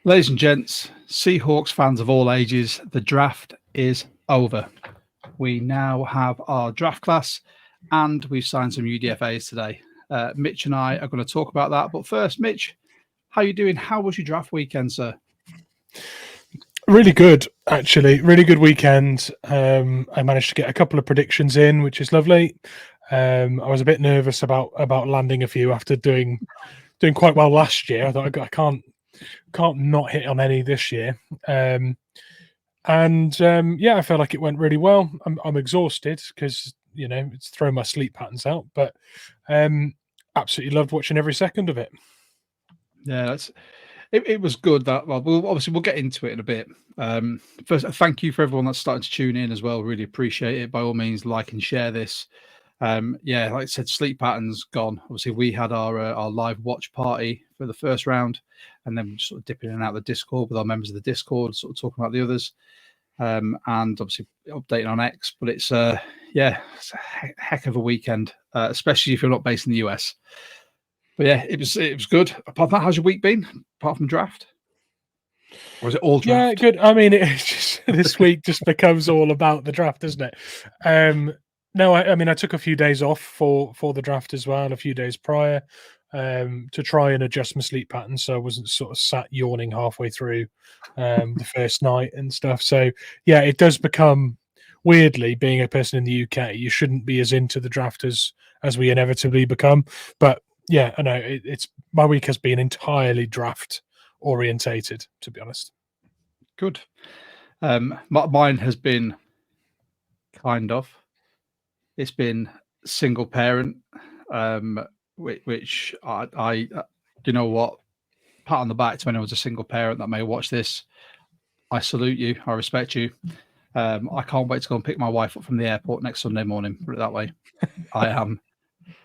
Ladies and gents, Seahawks fans of all ages, the draft is over. We now have our draft class and we've signed some UDFAs today. Mitch and I are going to talk about that. But first, Mitch, how are you doing? How was your draft weekend, sir? Really good, actually. Really good weekend. I managed to get a couple of predictions in, which is lovely. I was a bit nervous about landing a few after doing quite well last year. I thought I can't not hit on any this year. Yeah, I felt like it went really well. I'm exhausted because it's thrown my sleep patterns out, but absolutely loved watching every second of it. Yeah, it was good. That we'll get into it in a bit. First, thank you for everyone that's starting to tune in as well. Really appreciate it. By all means, like and share this. Yeah, like I said, sleep patterns gone. Obviously, we had our live watch party for the first round, and then sort of dipping in and out of the Discord with our members of the Discord, sort of talking about the others, and obviously updating on X. But it's it's a heck of a weekend, especially if you're not based in the US. But yeah, it was good. Apart from that, how's your week been? Apart from draft, or is it all draft? Yeah, good. I mean, it's just this week just becomes all about the draft, doesn't it? No, I mean, I took a few days off for the draft as well, a few days prior, to try and adjust my sleep pattern, so I wasn't sort of sat yawning halfway through the first night and stuff. So yeah, it does become, weirdly, being a person in the UK, you shouldn't be as into the draft as we inevitably become. But yeah, I know it's my week has been entirely draft orientated, to be honest. Good. Mine has been kind of. It's been single parent, which I you know what, pat on the back to anyone who's a single parent that may watch this. I salute you. I respect you. I can't wait to go and pick my wife up from the airport next Sunday morning. Put it that way. I am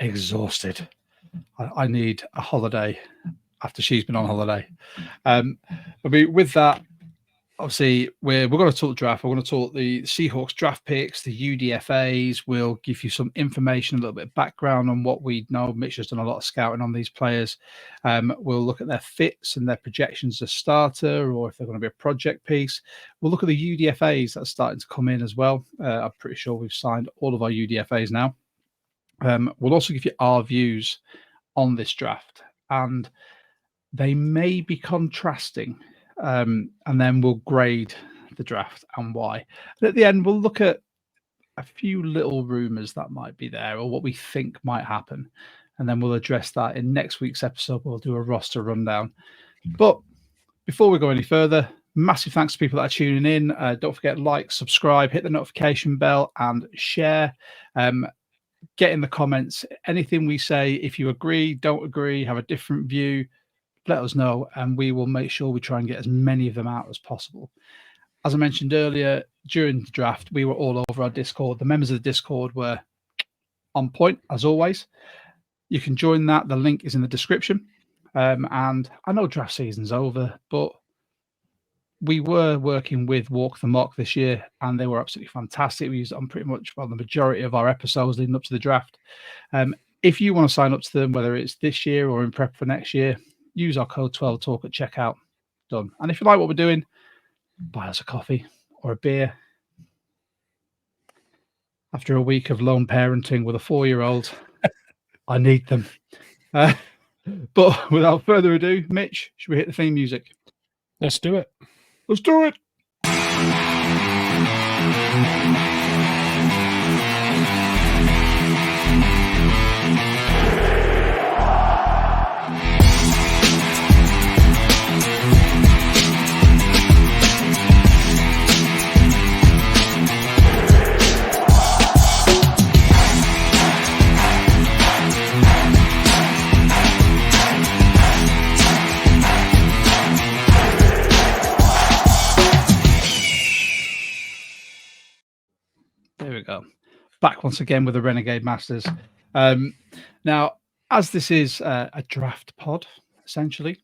exhausted. I need a holiday after she's been on holiday. I mean, with that, obviously, we're going to talk draft. We're going to talk the Seahawks draft picks, the UDFAs. We'll give you some information, a little bit of background on what we know. Mitch has done a lot of scouting on these players. We'll look at their fits and their projections as starter, or if they're going to be a project piece. We'll look at the UDFAs that are starting to come in as well. I'm pretty sure we've signed all of our UDFAs now. We'll also give you our views on this draft, and they may be contrasting. And then we'll grade the draft and why. And at the end, we'll look at a few little rumors that might be there or what we think might happen. And then we'll address that in next week's episode. We'll do a roster rundown. But before we go any further, massive thanks to people that are tuning in. Don't forget, like, subscribe, hit the notification bell, and share. Get in the comments anything we say. If you agree, don't agree, have a different view, let us know, and we will make sure we try and get as many of them out as possible. As I mentioned earlier, during the draft, we were all over our Discord. The members of the Discord were on point, as always. You can join that. The link is in the description. And I know draft season's over, but we were working with Walk the Mock this year, and they were absolutely fantastic. We used it on pretty much the majority of our episodes leading up to the draft. If you want to sign up to them, whether it's this year or in prep for next year, use our code 12Talk at checkout. Done. And if you like what we're doing, buy us a coffee or a beer. After a week of lone parenting with a 4-year-old, I need them. But without further ado, Mitch, should we hit the theme music? Let's do it. Let's do it. There we go. Back once again with the Renegade Masters. Now, as this is a draft pod, essentially,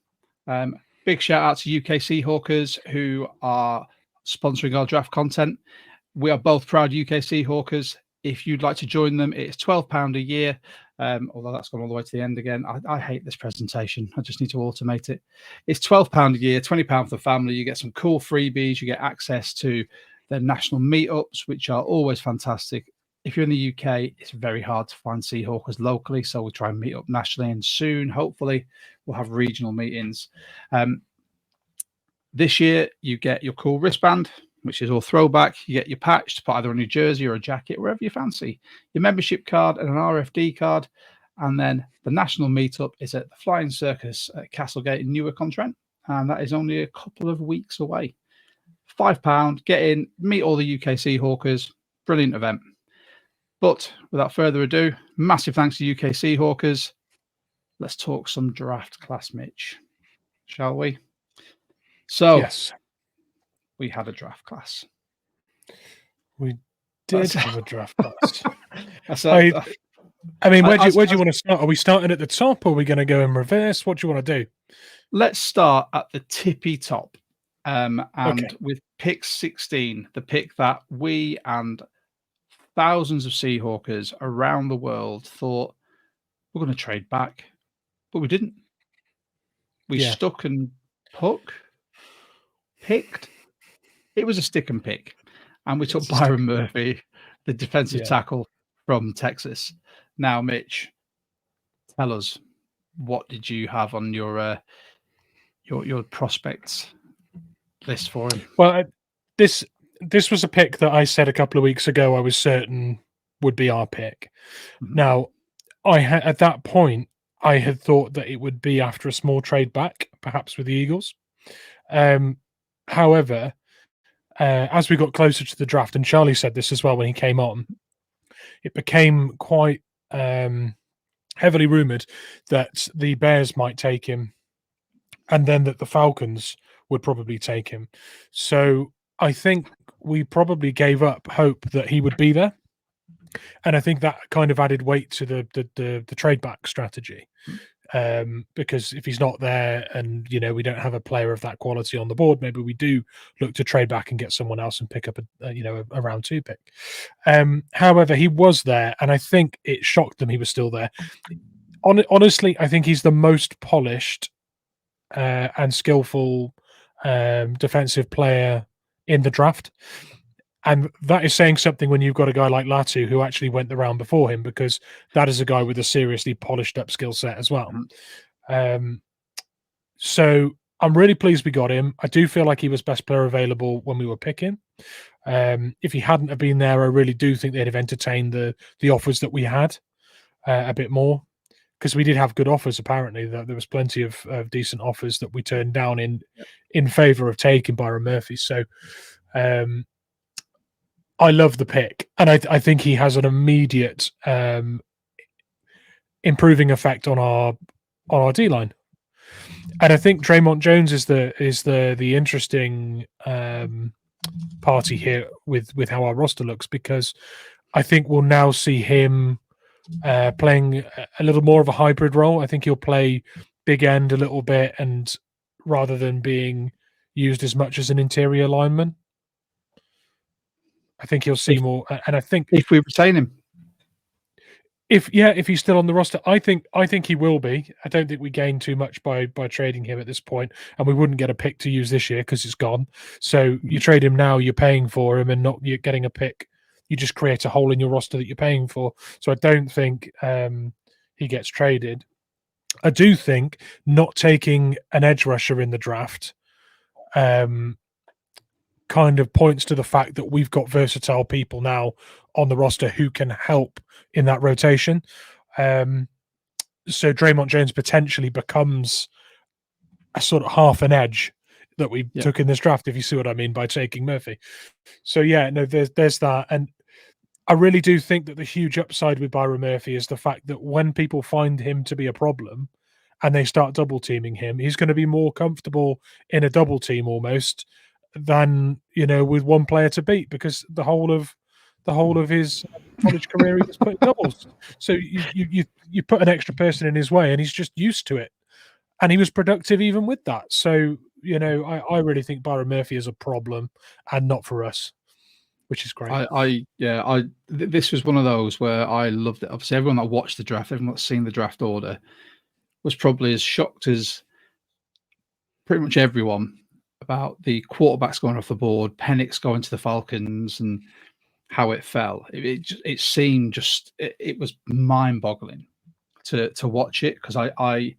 big shout out to UK Seahawkers who are sponsoring our draft content. We are both proud UK Seahawkers. If you'd like to join them, it's £12 a year. Although that's gone all the way to the end again. I hate this presentation. I just need to automate it. It's £12 a year, £20 for the family. You get some cool freebies. You get access to their national meetups, which are always fantastic. If you're in the UK, it's very hard to find Seahawkers locally, so we'll try and meet up nationally, and soon, hopefully, we'll have regional meetings. This year, you get your cool wristband, which is all throwback. You get your patch to put either on your jersey or a jacket, wherever you fancy. Your membership card and an RFD card. And then the national meetup is at the Flying Circus at Castlegate in Newark-on-Trent. And that is only a couple of weeks away. £5, get in, meet all the UK Seahawkers. Brilliant event. But without further ado, massive thanks to UK Seahawkers. Let's talk some draft class, Mitch. Shall we? So, yes, we had a draft class. We did have a draft class. I mean, where do you want to start? Are we starting at the top, or are we going to go in reverse? What do you want to do? Let's start at the tippy top. With pick 16, the pick that we and thousands of Seahawkers around the world thought we're going to trade back, but we didn't. We stuck and picked. It was a stick and pick. And we took Byron Murphy, the defensive tackle from Texas. Now, Mitch, tell us, what did you have on your prospects list for him? Well, this was a pick that I said a couple of weeks ago I was certain would be our pick. Mm-hmm. Now, at that point, I had thought that it would be after a small trade back, perhaps with the Eagles. However, as we got closer to the draft, and Charlie said this as well when he came on, it became quite heavily rumoured that the Bears might take him, and then that the Falcons would probably take him. So I think we probably gave up hope that he would be there. And I think that kind of added weight to the trade back strategy. Because if he's not there and, we don't have a player of that quality on the board, maybe we do look to trade back and get someone else and pick up a round 2 pick. However, he was there, and I think it shocked them he was still there. Honestly, I think he's the most polished and skillful defensive player in the draft. And that is saying something when you've got a guy like Latu who actually went the round before him, because that is a guy with a seriously polished up skill set as well. So I'm really pleased we got him. I do feel like he was best player available when we were picking. If he hadn't have been there, I really do think they'd have entertained the offers that we had a bit more, because we did have good offers. Apparently, there was plenty of decent offers that we turned down in favor of taking Byron Murphy. So I love the pick, and I think he has an immediate improving effect on our D line. And I think Draymond Jones is the interesting party here with how our roster looks, because I think we'll now see him playing a little more of a hybrid role. I think he'll play big end a little bit, and rather than being used as much as an interior lineman. I think he'll see more, and I think if we retain him, if he's still on the roster, I think he will be. I don't think we gain too much by trading him at this point, and we wouldn't get a pick to use this year because it's gone. So you trade him now, you're paying for him, and you're getting a pick. You just create a hole in your roster that you're paying for. So I don't think he gets traded. I do think not taking an edge rusher in the draft kind of points to the fact that we've got versatile people now on the roster who can help in that rotation. So Draymond Jones potentially becomes a sort of half an edge that we took in this draft, if you see what I mean by taking Murphy. So there's that. And I really do think that the huge upside with Byron Murphy is the fact that when people find him to be a problem and they start double teaming him, he's going to be more comfortable in a double team almost than with one player to beat, because the whole of his college career he was putting doubles. So you put an extra person in his way, and he's just used to it, and he was productive even with that. So I really think Byron Murphy is a problem, and not for us. which is great. This was one of those where I loved it. Obviously, everyone that watched the draft, everyone that's seen the draft order, was probably as shocked as pretty much everyone about the quarterbacks going off the board, Penix going to the Falcons, and how it fell. It seemed just it was mind boggling to watch it, because I've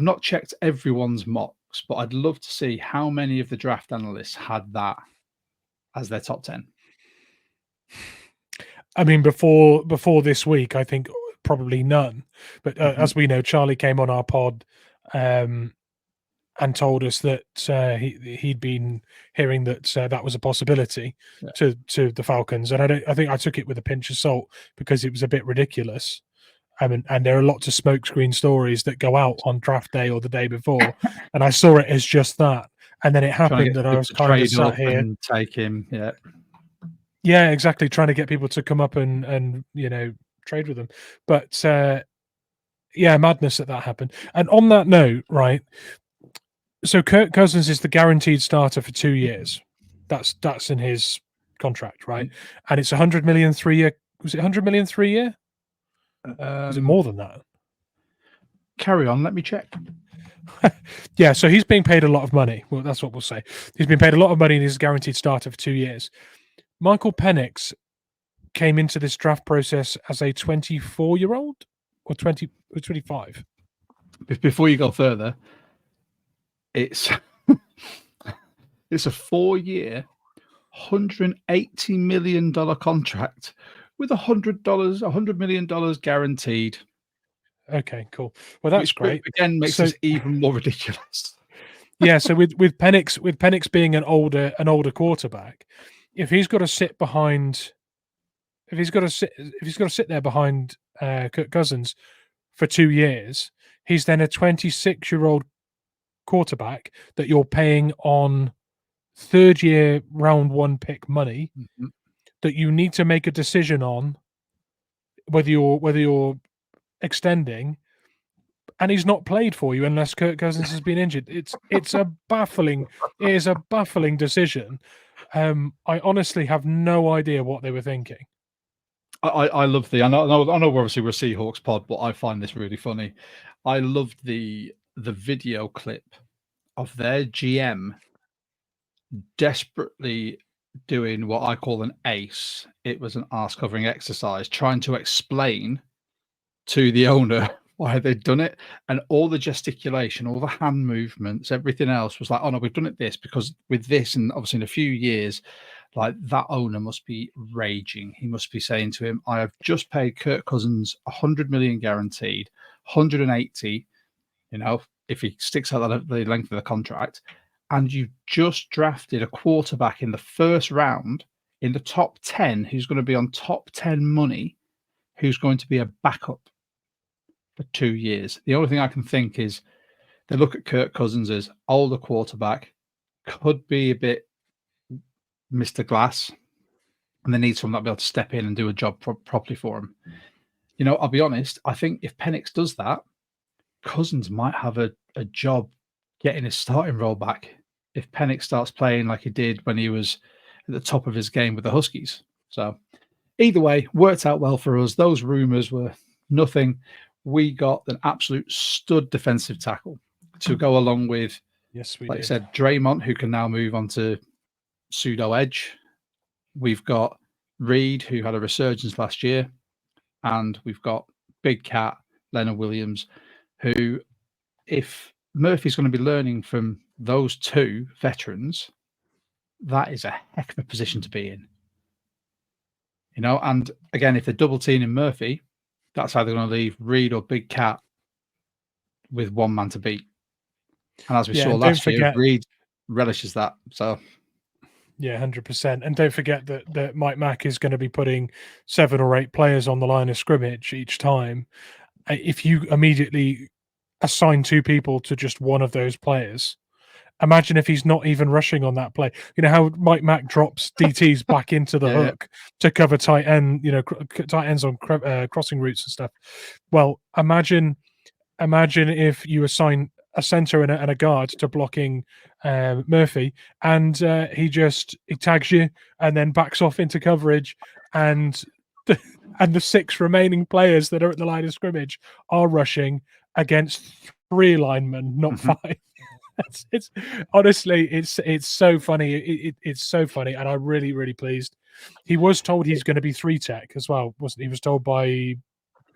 not checked everyone's mocks, but I'd love to see how many of the draft analysts had that as their top 10. I mean, before this week, I think probably none. But as we know, Charlie came on our pod and told us that he'd been hearing that that was a possibility to the Falcons, and I think I took it with a pinch of salt, because it was a bit ridiculous. I mean, and there are lots of smokescreen stories that go out on draft day or the day before, and I saw it as just that. And then it happened, and I was kind of sat here and take him. Yeah, exactly. Trying to get people to come up and trade with them. But madness that happened. And on that note, right, so Kirk Cousins is the guaranteed starter for 2 years. That's in his contract, right? And it's 100 million 3 year. Was it 100 million 3 year? Was it more than that? Carry on, let me check. Yeah, so he's being paid a lot of money. Well, that's what we'll say. He's been paid a lot of money and he's a guaranteed starter for 2 years. Michael Penix came into this draft process as a 24-year-old or 25. Before you go further, it's it's a 4-year, $180 million contract with $100 million guaranteed. Okay, cool. Well, that's great. Again, makes this even more ridiculous. Yeah, so with Penix being an older quarterback, if he's got to sit there behind Kirk Cousins for 2 years, he's then a 26-year-old quarterback that you're paying on third-year round 1 pick money, that you need to make a decision on whether you're extending, and he's not played for you unless Kirk Cousins has been injured. It is a baffling decision. I honestly have no idea what they were thinking. I love I know obviously we're a Seahawks pod, but I find this really funny. I loved the video clip of their GM desperately doing what I call an ace. It was an arse covering exercise, trying to explain to the owner why they'd done it, and all the gesticulation, all the hand movements, everything else was like, oh no, we've done it this because with this, and obviously in a few years, like that owner must be raging. He must be saying to him, I have just paid Kirk Cousins 100 million guaranteed, 180, if he sticks out the length of the contract, and you just drafted a quarterback in the first round in the top 10 who's going to be on top 10 money, who's going to be a backup for 2 years. The only thing I can think is they look at Kirk Cousins as older quarterback, could be a bit Mr. Glass, and they need someone that'll be able to step in and do a job properly for him. I'll be honest, I think if Penix does that, Cousins might have a job getting his starting role back if Penix starts playing like he did when he was at the top of his game with the Huskies. So either way, worked out well for us. Those rumors were nothing. We got an absolute stud defensive tackle to go along with, like I said, Draymond, who can now move on to pseudo edge. We've got Reed, who had a resurgence last year, and we've got Big Cat, Leonard Williams, who, if Murphy's going to be learning from those two veterans, that is a heck of a position to be in. And again, if they're double teaming Murphy, that's how they're going to leave Reed or Big Cat with one man to beat. And as we saw last year, Reed relishes that. So, yeah, 100%. And don't forget that Mike Mack is going to be putting 7 or 8 players on the line of scrimmage each time. If you immediately assign 2 people to just one of those players, imagine if he's not even rushing on that play. You know how Mike Mack drops DTs back into the hook to cover tight end, tight ends on crossing routes and stuff. Well, imagine if you assign a center and a guard to blocking Murphy, and he tags you and then backs off into coverage, and the 6 remaining players that are at the line of scrimmage are rushing against 3 linemen, not 5. It's honestly, it's so funny. It's so funny, and I'm really pleased. He was told he's going to be 3 tech as well, wasn't he? He was told by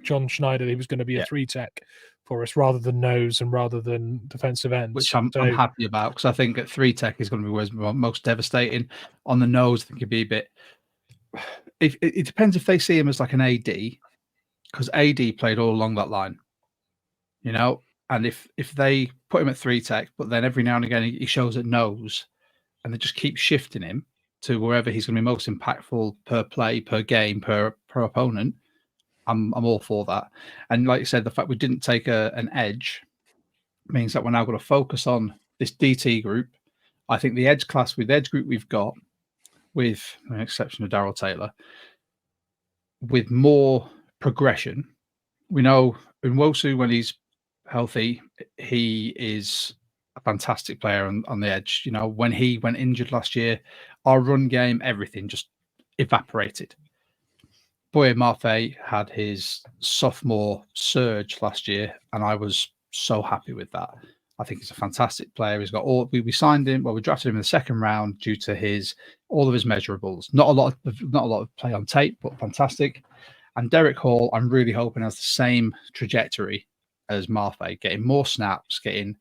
John Schneider he was going to be a 3 tech for us rather than nose and rather than defensive ends, which I'm happy about, because I think at 3 tech is going to be most devastating. On the nose, I think it'd be a bit. It depends if they see him as like an AD, because AD played all along that line, you know. And if they put him at 3 tech, but then every now and again he shows at nose, and they just keep shifting him to wherever he's going to be most impactful per play, per game, per opponent, I'm all for that. And like you said, the fact we didn't take an edge means that we're now going to focus on this DT group. I think the edge class with the edge group we've got, with an exception of Darryl Taylor, with more progression. We know Nwosu, when he's healthy, he is a fantastic player on the edge. You know, when he went injured last year, our run game, everything just evaporated. Boye Mafe had his sophomore surge last year, and I was so happy with that. I think he's a fantastic player. He's got all. We signed him. Well, we drafted him in the 2nd round due to all of his measurables. Not a lot of play on tape, but fantastic. And Derek Hall, I'm really hoping has the same trajectory as Mafe, getting more snaps, getting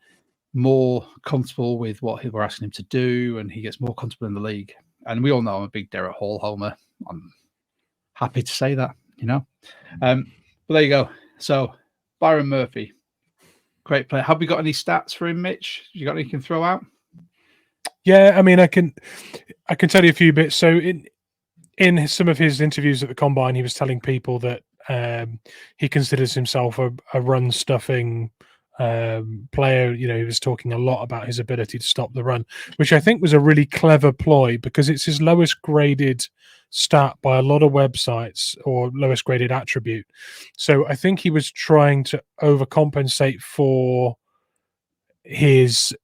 more comfortable with what we're asking him to do, and he gets more comfortable in the league. And we all know I'm a big Derek Hall homer. I'm happy to say that, you know. But there you go. So Byron Murphy, great player. Have we got any stats for him, Mitch? You got any you can throw out? Yeah, I mean, I can tell you a few bits. So in some of his interviews at the Combine, he was telling people that he considers himself a run stuffing player. You know, he was talking a lot about his ability to stop the run, which I think was a really clever ploy, because it's his lowest graded stat by a lot of websites, or lowest graded attribute. So I think he was trying to overcompensate for his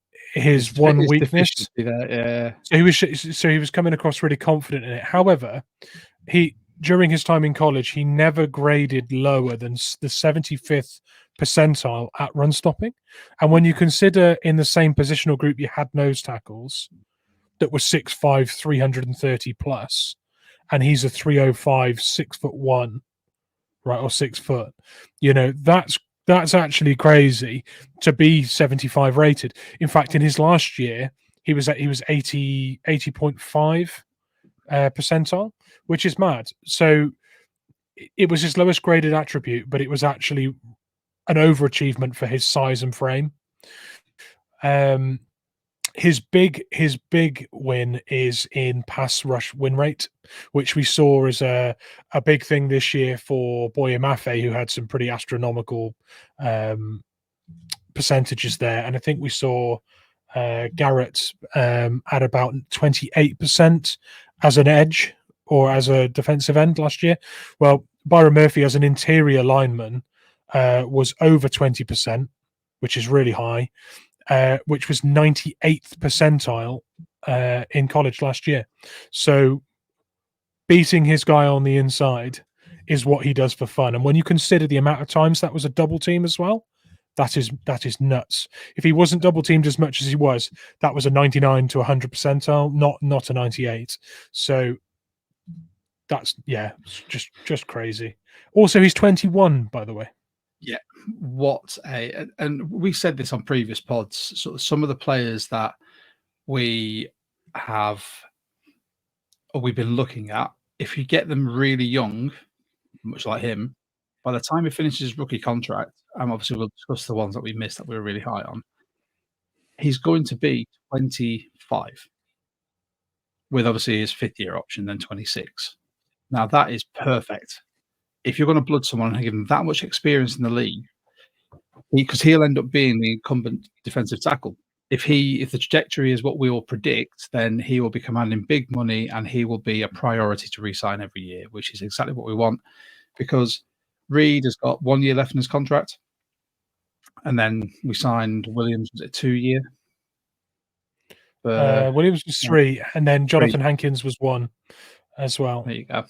one weakness. There, yeah. So he was coming across really confident in it. However, during his time in college, he never graded lower than the 75th percentile at run stopping. And when you consider in the same positional group you had nose tackles that were 6'5", 330 plus, and he's a 305, 6'1", right, or 6 foot, you know, that's actually crazy to be 75 rated. In fact, in his last year, he was 80.5 percentile, which is mad. So it was his lowest graded attribute, but it was actually an overachievement for his size and frame. His big win is in pass rush win rate, which we saw as a big thing this year for Boye Mafe, who had some pretty astronomical percentages there. And I think we saw Garrett at about 28% as an edge or as a defensive end last year. Well, Byron Murphy as an interior lineman was over 20%, which is really high. Which was 98th percentile in college last year. So beating his guy on the inside is what he does for fun. And when you consider the amount of times that was a double team as well, that is nuts. If he wasn't double teamed as much as he was, that was a 99 to 100 percentile, not a 98. So that's, yeah, just crazy. Also, he's 21, by the way. Yeah, and we said this on previous pods. So some of the players that we've been looking at, if you get them really young, much like him, by the time he finishes his rookie contract, and obviously we'll discuss the ones that we missed that we were really high on, he's going to be 25, with obviously his 5th year option, then 26. Now that is perfect. If you're going to blood someone and give him that much experience in the league, because he'll end up being the incumbent defensive tackle. If the trajectory is what we all predict, then he will be commanding big money and he will be a priority to re-sign every year, which is exactly what we want, because Reed has got 1 year left in his contract. And then we signed Williams. Was it 2-year? Williams was 3, and then 3. Jonathan Hankins was 1 as well. There you go.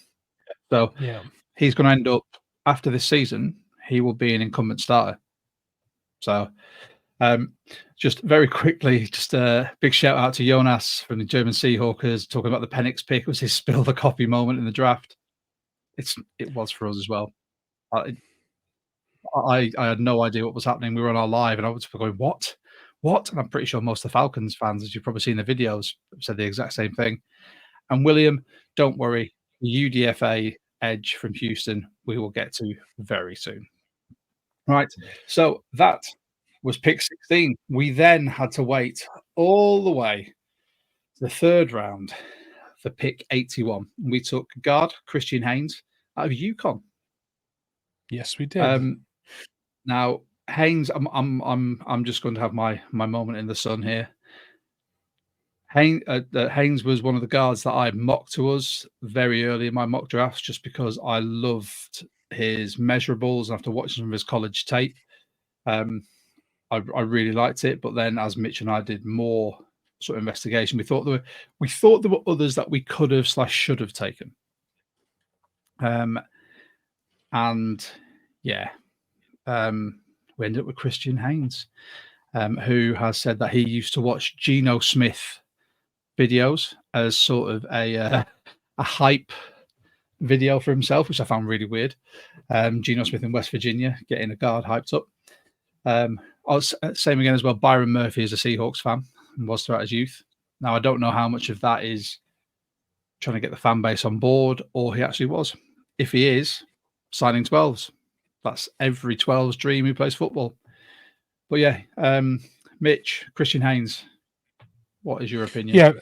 So Yeah. he's going to end up, after this season, he will be an incumbent starter. So just very quickly, just a big shout out to Jonas from the German Seahawkers talking about the Penix pick. It was his spill the coffee moment in the draft. It was for us as well. I had no idea what was happening. We were on our live, and I was going, "What? What?" And I'm pretty sure most of the Falcons fans, as you've probably seen the videos, said the exact same thing. And William, don't worry, the UDFA edge from Houston, we will get to very soon. Right. So that was pick 16. We then had to wait all the way to the 3rd round for pick 81. We took guard Christian Haynes out of UConn. Yes, we did. Now Haynes, I'm just going to have my moment in the sun here. Haynes was one of the guards that I mocked to us very early in my mock drafts, just because I loved his measurables, and after watching some of his college tape, I really liked it. But then, as Mitch and I did more sort of investigation, we thought there were others that we could have / should have taken. And yeah, we ended up with Christian Haynes, who has said that he used to watch Geno Smith videos as sort of a hype video for himself, which I found really weird. Geno Smith in West Virginia getting a guard hyped up. Same again as well. Byron Murphy is a Seahawks fan and was throughout his youth. Now, I don't know how much of that is trying to get the fan base on board, or he actually was. If he is, signing 12s. That's every 12's dream who plays football. But yeah, Mitch, Christian Haynes, what is your opinion? Yeah.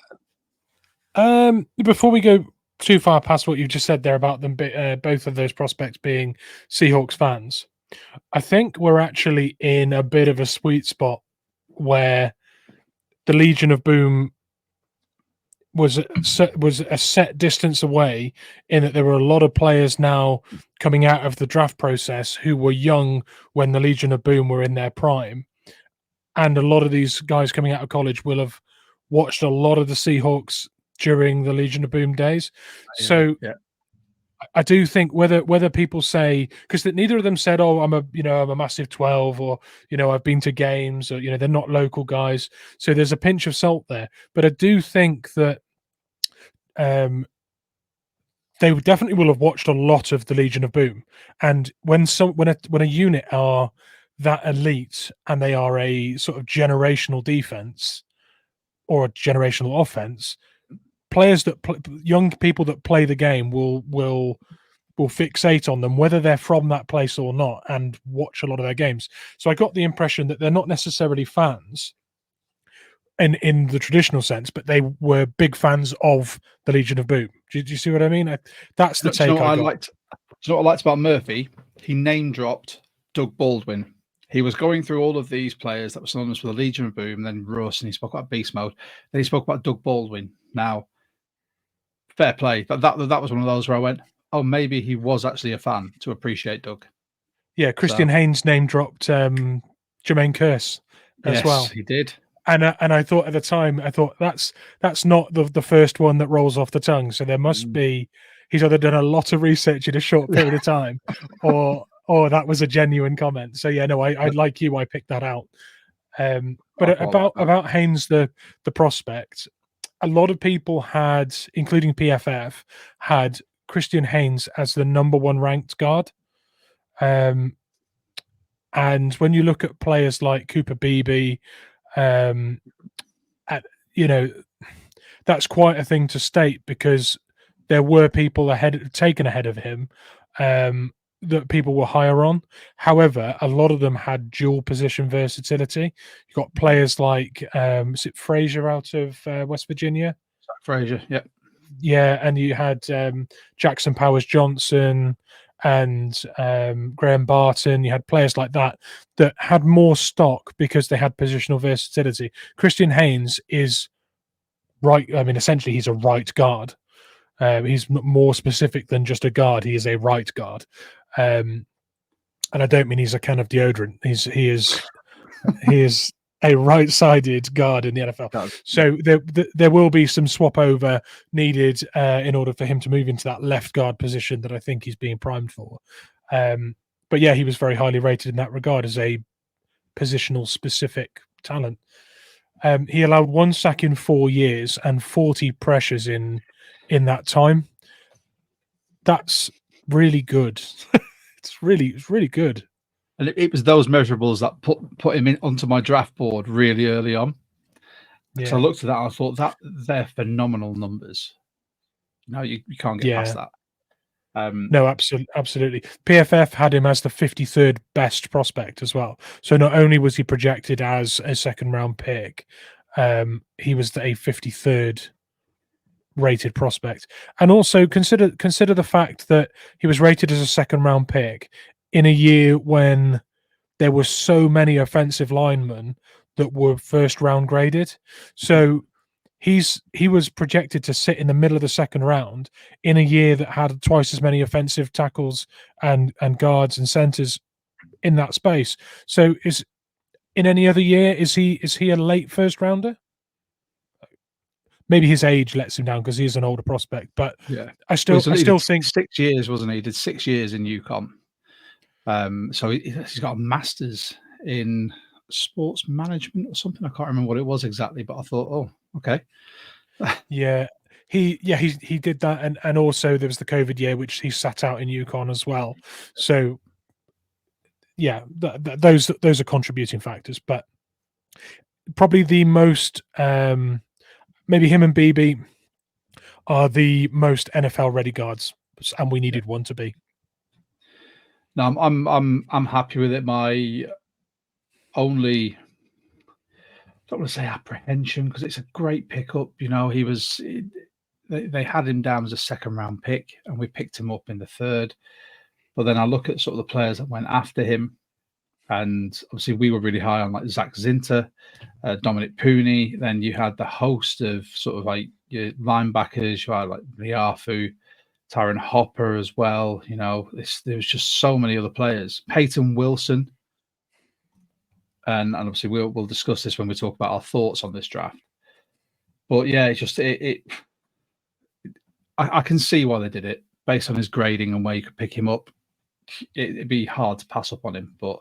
Before we go too far past what you've just said there about them, both of those prospects being Seahawks fans, I think we're actually in a bit of a sweet spot where the Legion of Boom was a set distance away, in that there were a lot of players now coming out of the draft process who were young when the Legion of Boom were in their prime. And a lot of these guys coming out of college will have watched a lot of the Seahawks during the Legion of Boom days. So I do think whether people say, because neither of them said, "Oh, I'm a massive 12," or I've been to games, or they're not local guys. So there's a pinch of salt there. But I do think that they definitely will have watched a lot of the Legion of Boom. And when a unit are that elite and they are a sort of generational defense or a generational offense, players young people that play the game will fixate on them, whether they're from that place or not, and watch a lot of their games. So I got the impression that they're not necessarily fans in the traditional sense, but they were big fans of the Legion of Boom. Do you see what I mean? That's the take I got. Do you know what I liked about Murphy? He name dropped Doug Baldwin. He was going through all of these players that were synonymous with the Legion of Boom, then Russ, and he spoke about Beast Mode. Then he spoke about Doug Baldwin. Now, fair play. That was one of those where I went, oh, maybe he was actually a fan to appreciate Doug. Yeah, Christian Haynes name dropped Jermaine Kearse as well. He did. And I thought at the time, that's not the first one that rolls off the tongue. So there must be, he's either done a lot of research in a short period of time, or that was a genuine comment. So yeah, no, I like you. I picked that out. But about Haynes, the prospect, a lot of people had, including PFF, had Christian Haynes as the number 1 ranked guard. And when you look at players like Cooper Beebe, that's quite a thing to state, because there were people taken ahead of him that people were higher on. However, a lot of them had dual position versatility. You got players like is it Frazier out of West Virginia? Frazier, yeah, and you had Jackson Powers Johnson and Graham Barton. You had players like that had more stock because they had positional versatility. Christian Haynes is right. I mean, essentially, he's a right guard. He's more specific than just a guard. He is a right guard. And I don't mean he's a can of deodorant. He is He is a right-sided guard in the NFL. God, So there will be some swap over needed in order for him to move into that left guard position that I think he's being primed for. But yeah, he was very highly rated in that regard as a positional specific talent. He allowed 1 sack in 4 years and 40 pressures in that time. That's really good. It's really good. and it was those measurables that put him in onto my draft board really early on. So I looked at that and I thought that they're phenomenal numbers. No, you can't get past that. No, absolutely. PFF had him as the 53rd best prospect as well. So not only was he projected as a second round pick, he was a 53rd rated prospect. And also consider the fact that he was rated as a second round pick in a year when there were so many offensive linemen that were first round graded. So he was projected to sit in the middle of the second round in a year that had twice as many offensive tackles and guards and centers in that space. So in any other year, is he a late first rounder? Maybe his age lets him down because he's an older prospect, but yeah, I still think 6 years, wasn't he? He did 6 years in UConn. So he's got a master's in sports management or something. I can't remember what it was exactly, but I thought, oh, okay. Yeah, he did that, and also there was the COVID year, which he sat out in UConn as well. So yeah, those are contributing factors, but probably the most maybe him and BB are the most NFL ready guards, and we needed one to be. No, I'm happy with it. My only, I don't want to say apprehension because it's a great pickup. You know, they had him down as a second round pick, and we picked him up in the third. But then I look at sort of the players that went after him, and obviously we were really high on like Zach Zinter, Dominic Pooney. Then you had the host of sort of like your linebackers. You had like Liafu, Tyron Hopper as well. You know, there was just so many other players. Peyton Wilson. And obviously we'll discuss this when we talk about our thoughts on this draft. But yeah, it's just I can see why they did it based on his grading and where you could pick him up. It'd be hard to pass up on him, but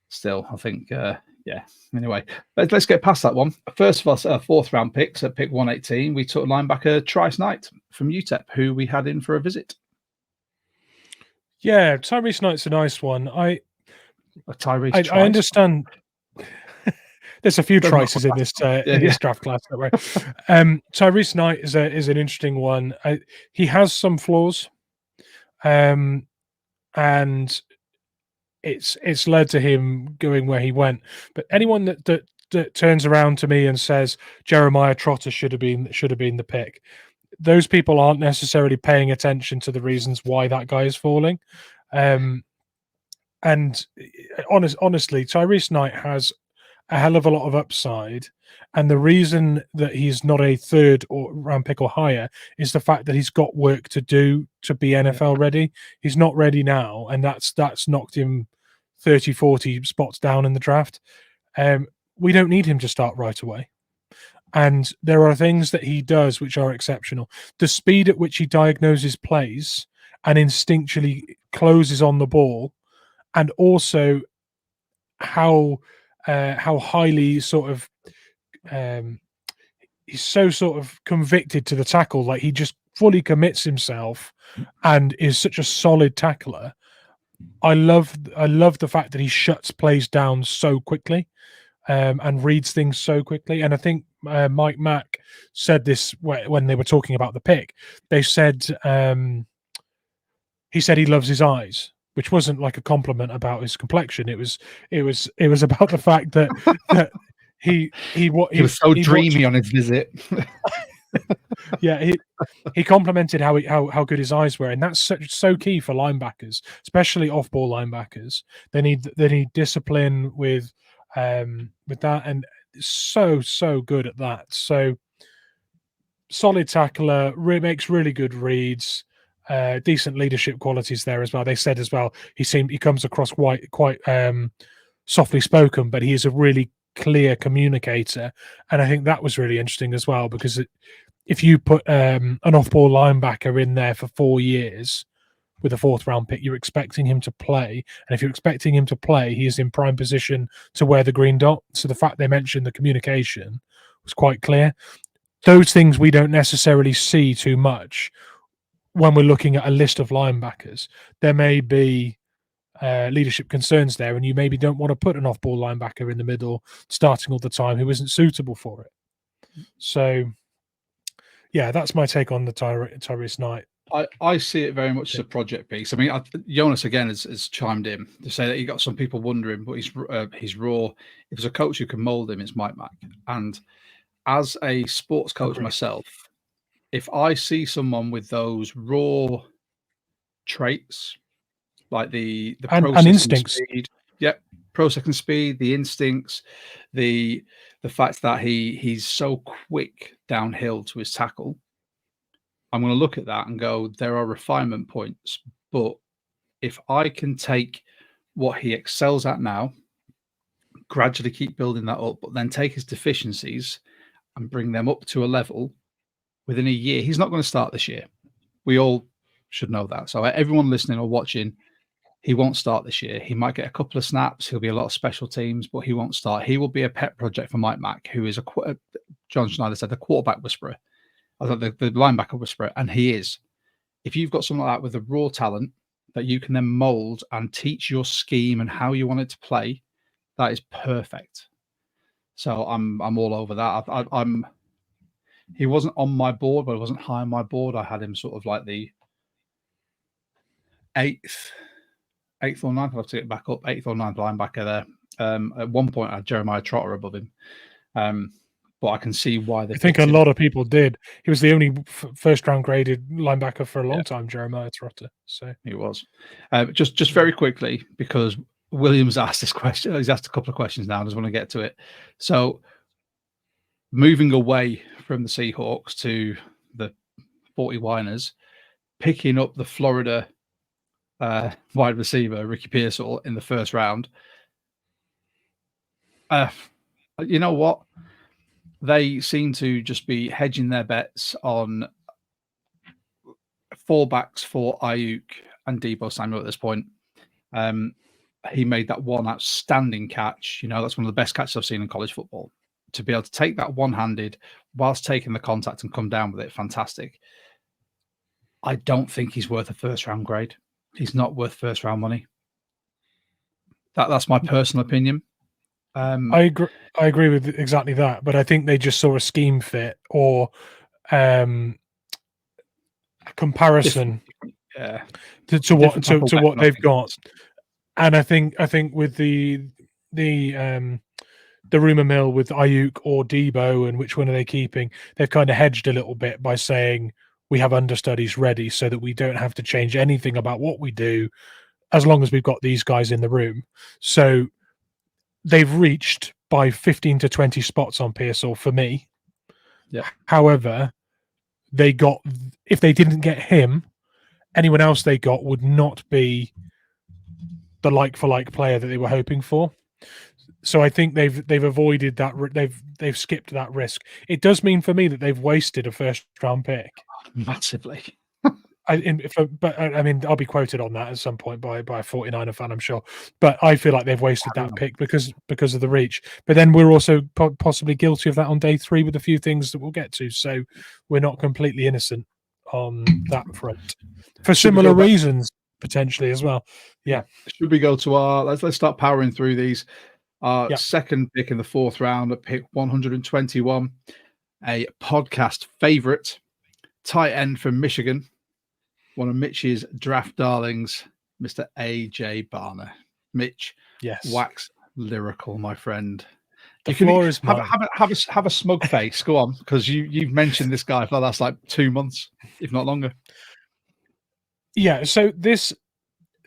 still, I think yeah. Anyway, let's get past that one. First of all, fourth round picks at pick 118, we took linebacker Trice Knight from UTEP, who we had in for a visit. Yeah, Tyrese Knight's a nice one. I understand. There's a few Trices in this draft class, that way. Tyrese Knight is an interesting one. He has some flaws, and it's led to him going where he went. But anyone that turns around to me and says Jeremiah Trotter should have been the pick, those people aren't necessarily paying attention to the reasons why that guy is falling. And honestly, Tyrese Knight has a hell of a lot of upside, and the reason that he's not a third or round pick or higher is the fact that he's got work to do to be NFL ready. He's not ready now, and that's knocked him 30, 40 spots down in the draft. We don't need him to start right away. And there are things that he does which are exceptional. The speed at which he diagnoses plays and instinctually closes on the ball, and also how highly sort of he's so sort of convicted to the tackle, like he just fully commits himself and is such a solid tackler. I love the fact that he shuts plays down so quickly and reads things so quickly. And I think Mike Mack said this when they were talking about the pick. They said he said he loves his eyes, which wasn't like a compliment about his complexion. It was about the fact that he was so dreamy on his visit. Yeah, he complimented how good his eyes were, and that's so key for linebackers, especially off-ball linebackers. They need discipline with that, and so good at that. So solid tackler, makes really good reads. Decent leadership qualities there as well. They said as well he comes across quite softly spoken, but he is a really clear communicator. And I think that was really interesting as well, because if you put an off-ball linebacker in there for 4 years with a 4th round pick, you're expecting him to play. And if you're expecting him to play, he is in prime position to wear the green dot. So the fact they mentioned the communication was quite clear. Those things we don't necessarily see too much when we're looking at a list of linebackers. There may be leadership concerns there, and you maybe don't want to put an off-ball linebacker in the middle starting all the time who isn't suitable for it. So, yeah, that's my take on the Tyrese Knight. I see it very much as a project piece. I mean, Jonas again has chimed in to say that he got some people wondering, but he's raw. If there's a coach who can mold him, it's Mike Mack. And as a sports coach myself, if I see someone with those raw traits, like the and instincts, speed, processing speed, the instincts, the fact that he's so quick downhill to his tackle, I'm going to look at that and go, there are refinement points. But if I can take what he excels at now, gradually keep building that up, but then take his deficiencies and bring them up to a level within a year, he's not going to start this year. We all should know that. So everyone listening or watching, he won't start this year. He might get a couple of snaps. He'll be a lot of special teams, but he won't start. He will be a pet project for Mike Mack, who is John Schneider said, the quarterback whisperer. I thought the linebacker whisperer, and he is. If you've got someone like that with a raw talent that you can then mold and teach your scheme and how you want it to play, that is perfect. So I'm all over that. He wasn't on my board, but he wasn't high on my board. I had him sort of like the eighth or ninth. I'll have to get back up. 8th or 9th linebacker there. At one point, I had Jeremiah Trotter above him. But I can see why they. I think a lot of people did. He was the only first-round graded linebacker for a long time, Jeremiah Trotter. So he was. Just very quickly, because Williams asked this question. He's asked a couple of questions now. I just want to get to it. So, moving away from the Seahawks to the 40 Winers, picking up the Florida wide receiver Ricky Pearsall in the first round. You know what? They seem to just be hedging their bets on fullbacks for Ayuk and Deebo Samuel at this point. He made that one outstanding catch. You know, that's one of the best catches I've seen in college football. To be able to take that one-handed whilst taking the contact and come down with it, fantastic. I don't think he's worth a first-round grade. He's not worth first-round money. That's my personal opinion. I agree with exactly that, but I think they just saw a scheme fit or a comparison to what they've got. And I think with the rumor mill with Ayuk or Deebo and which one are they keeping, they've kind of hedged a little bit by saying we have understudies ready so that we don't have to change anything about what we do as long as we've got these guys in the room. So they've reached by 15 to 20 spots on Pearsall for me. Yeah. However, if they didn't get him, anyone else they got would not be the like-for-like player that they were hoping for. So I think they've avoided that. They've skipped that risk. It does mean for me that they've wasted a first-round pick massively. But I mean, I'll be quoted on that at some point by a 49er fan, I'm sure. But I feel like they've wasted that pick because of the reach. But then we're also possibly guilty of that on day 3 with a few things that we'll get to. So we're not completely innocent on that front for similar reasons potentially as well. Yeah. Should we go to our? Let's start powering through these. Our second pick in the 4th round at pick 121, a podcast favorite, tight end from Michigan. One of Mitch's draft darlings, Mr. A.J. Barner. Mitch, wax lyrical, my friend. The floor is mine. Have a smug face. Go on, because you've mentioned this guy for the last 2 months, if not longer. Yeah, so this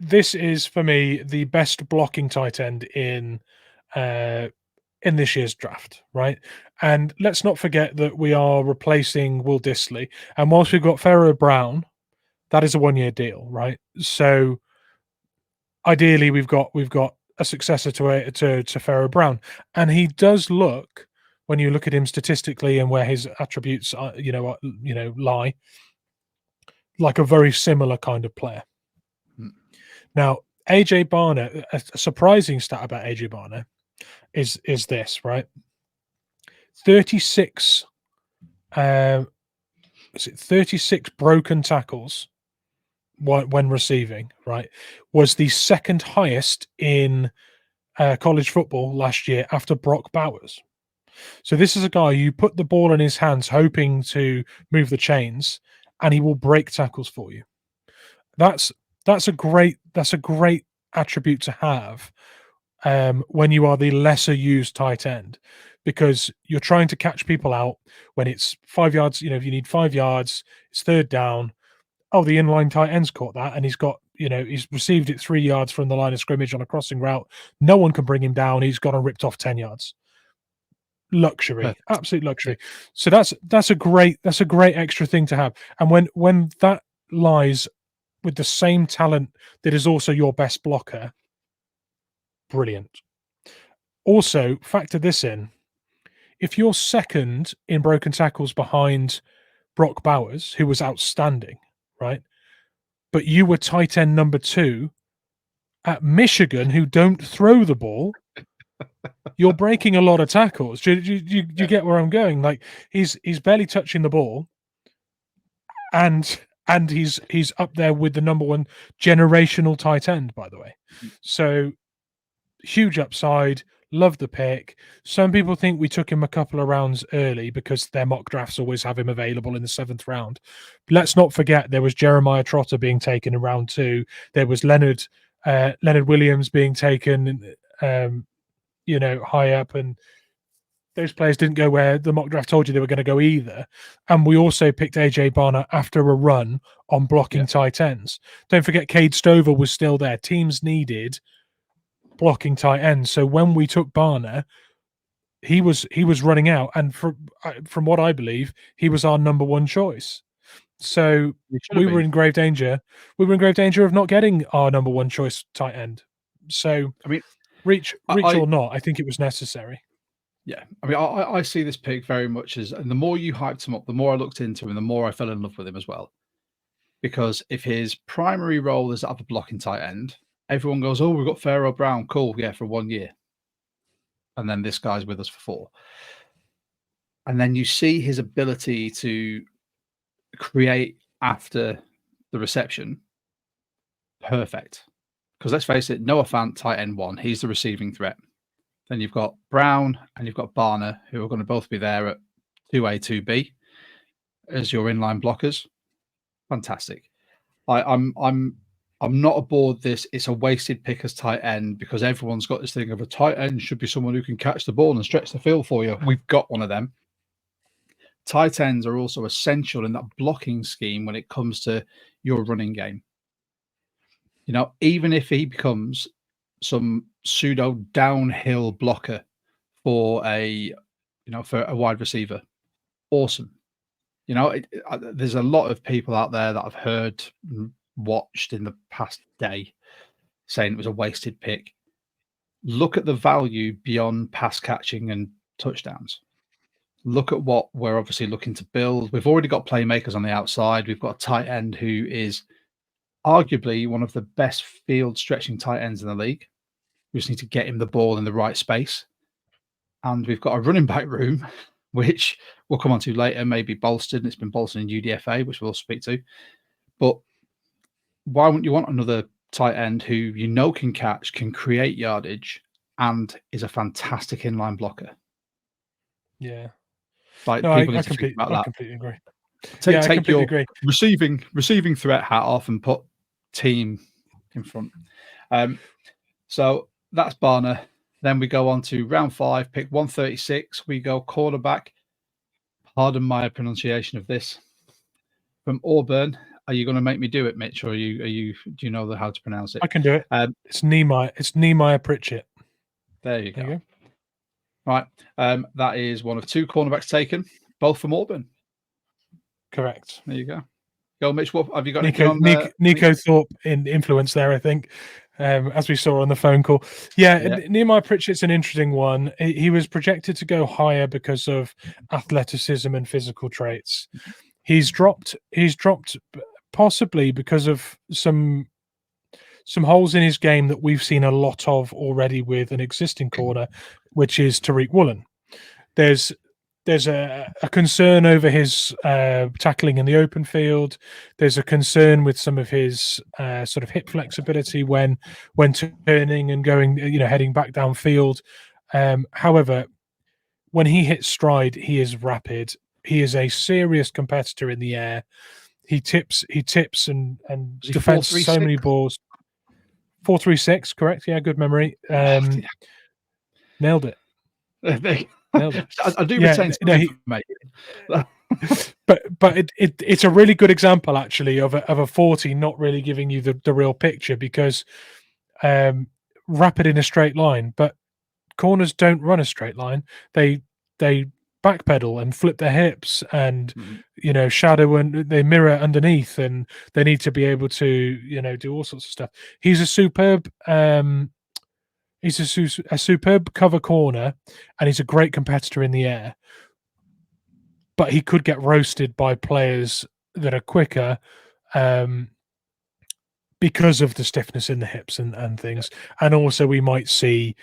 is for me the best blocking tight end in this year's draft, right? And let's not forget that we are replacing Will Dissly, and whilst we've got Pharaoh Brown, that is a 1-year deal, right? So ideally, we've got a successor to Pharaoh Brown, and he does look, when you look at him statistically and where his attributes lie, like a very similar kind of player. Now, AJ Barner, a surprising stat about AJ Barner is this, right? 36 36 broken tackles when receiving, right, was the second highest in college football last year after Brock Bowers. So this is a guy, you put the ball in his hands hoping to move the chains, and he will break tackles for you. That's a great attribute to have when you are the lesser used tight end, because you're trying to catch people out when it's 5 yards. If you need 5 yards, it's third down. Oh, the inline tight end's caught that, and he's received it 3 yards from the line of scrimmage on a crossing route. No one can bring him down. He's gone and ripped off 10 yards. Luxury, absolute luxury. So that's a great extra thing to have. And when that lies with the same talent that is also your best blocker, brilliant. Also, factor this in: if you're second in broken tackles behind Brock Bowers, who was outstanding, right? But you were tight end number 2 at Michigan, who don't throw the ball. You're breaking a lot of tackles. Do you get where I'm going? Like, he's barely touching the ball, and he's up there with the number 1 generational tight end, by the way. So huge upside. Love the pick. Some people think we took him a couple of rounds early because their mock drafts always have him available in the 7th round. Let's not forget there was Jeremiah Trotter being taken in round 2. There was Leonard Williams being taken, high up, and those players didn't go where the mock draft told you they were going to go either. And we also picked AJ Barner after a run on blocking tight ends. Don't forget Cade Stover was still there. Teams needed blocking tight ends. So when we took Barner, he was running out, and from what I believe, he was our number 1 choice. So we were in grave danger. We were in grave danger of not getting our number 1 choice tight end. So I mean, reach or not, I think it was necessary. Yeah, I mean, I see this pick very much as, and the more you hyped him up, the more I looked into him, the more I fell in love with him as well. Because if his primary role is at the blocking tight end, everyone goes, "Oh, we've got Pharaoh Brown, cool, yeah, for 1 year," and then this guy's with us for 4. And then you see his ability to create after the reception. Perfect. Because let's face it, Noah Fant, tight end 1, he's the receiving threat. Then you've got Brown and you've got Barner, who are going to both be there at 2A, 2B as your inline blockers. Fantastic. I'm not aboard this. It's a wasted pick as tight end because everyone's got this thing of a tight end should be someone who can catch the ball and stretch the field for you. We've got one of them. Tight ends are also essential in that blocking scheme when it comes to your running game. Even if he becomes some pseudo downhill blocker for a wide receiver, awesome. There's a lot of people out there that I've heard and watched in the past day saying it was a wasted pick. Look at the value beyond pass catching and touchdowns. Look at what we're obviously looking to build. We've already got playmakers on the outside. We've got a tight end who is arguably one of the best field stretching tight ends in the league. We just need to get him the ball in the right space. And we've got a running back room, which we'll come on to later, maybe bolstered, and it's been bolstered in UDFA, which we'll speak to. But why wouldn't you want another tight end who can catch, can create yardage, and is a fantastic inline blocker? Yeah. Like, no, people need to think about that. I completely agree. Take your receiving threat hat off and put team in front. So that's Barner. Then we go on to round 5, pick 136. We go quarterback. Pardon my pronunciation of this. From Auburn. Are you going to make me do it, Mitch, or do you know how to pronounce it? I can do it. It's Nehemiah Pritchett. There you go. Right. That is one of 2 cornerbacks taken, both from Auburn. Correct. There you go. Go, Mitch. What have you got? Nico Thorpe in influence there, I think. as we saw on the phone call. Yeah, Yeah. Nehemiah Pritchett's an interesting one. He was projected to go higher because of athleticism and physical traits. He's dropped possibly because of some holes in his game that we've seen a lot of already with an existing corner, which is Tariq Woolen. There's a concern over his tackling in the open field. There's a concern with some of his sort of hip flexibility when turning and going, heading back downfield. However, when he hits stride, he is rapid. He is a serious competitor in the air. He tips and defends so many balls. 4.36, correct? Yeah, good memory. Nailed it. Nailed it. I do retain some information. but it's a really good example actually of a 40 not really giving you the real picture, because rapid in a straight line, but corners don't run a straight line. They backpedal and flip their hips and shadow, and they mirror underneath, and they need to be able to do all sorts of stuff. He's a superb superb cover corner, and he's a great competitor in the air, but he could get roasted by players that are quicker because of the stiffness in the hips and things. And also we might see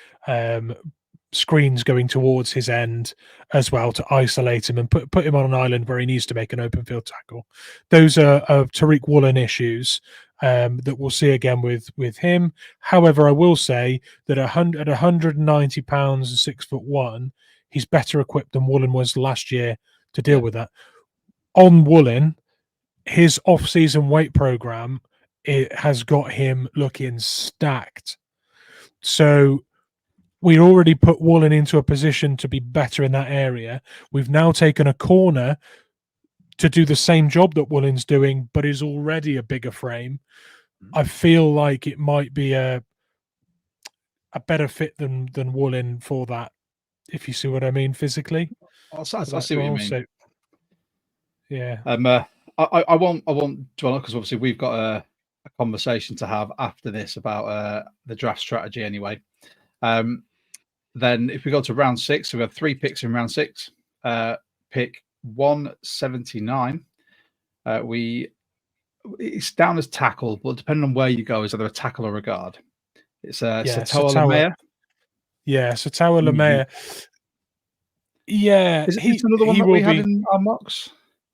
screens going towards his end as well to isolate him and put him on an island where he needs to make an open field tackle. Those are Tariq Woolen issues that we'll see again with him. However, I will say that at 190 pounds and 6'1", he's better equipped than Woolen was last year to deal with that. On Woolen, his off-season weight program, it has got him looking stacked. So we already put Woolen into a position to be better in that area. We've now taken a corner to do the same job that Woolen's doing, but is already a bigger frame. I feel like it might be a better fit than Woolen for that, if you see what I mean, physically. I see what you mean. So, yeah. I won't dwell on, because obviously we've got a conversation to have after this about the draft strategy anyway. Then if we go to round 6, so we have 3 picks in round 6. Pick 179. It's down as tackle, but depending on where you go, is either a tackle or a guard. It's Satoa Lamea. Yeah, Satoa Lamea. Yeah, is another one that we had in our mocks?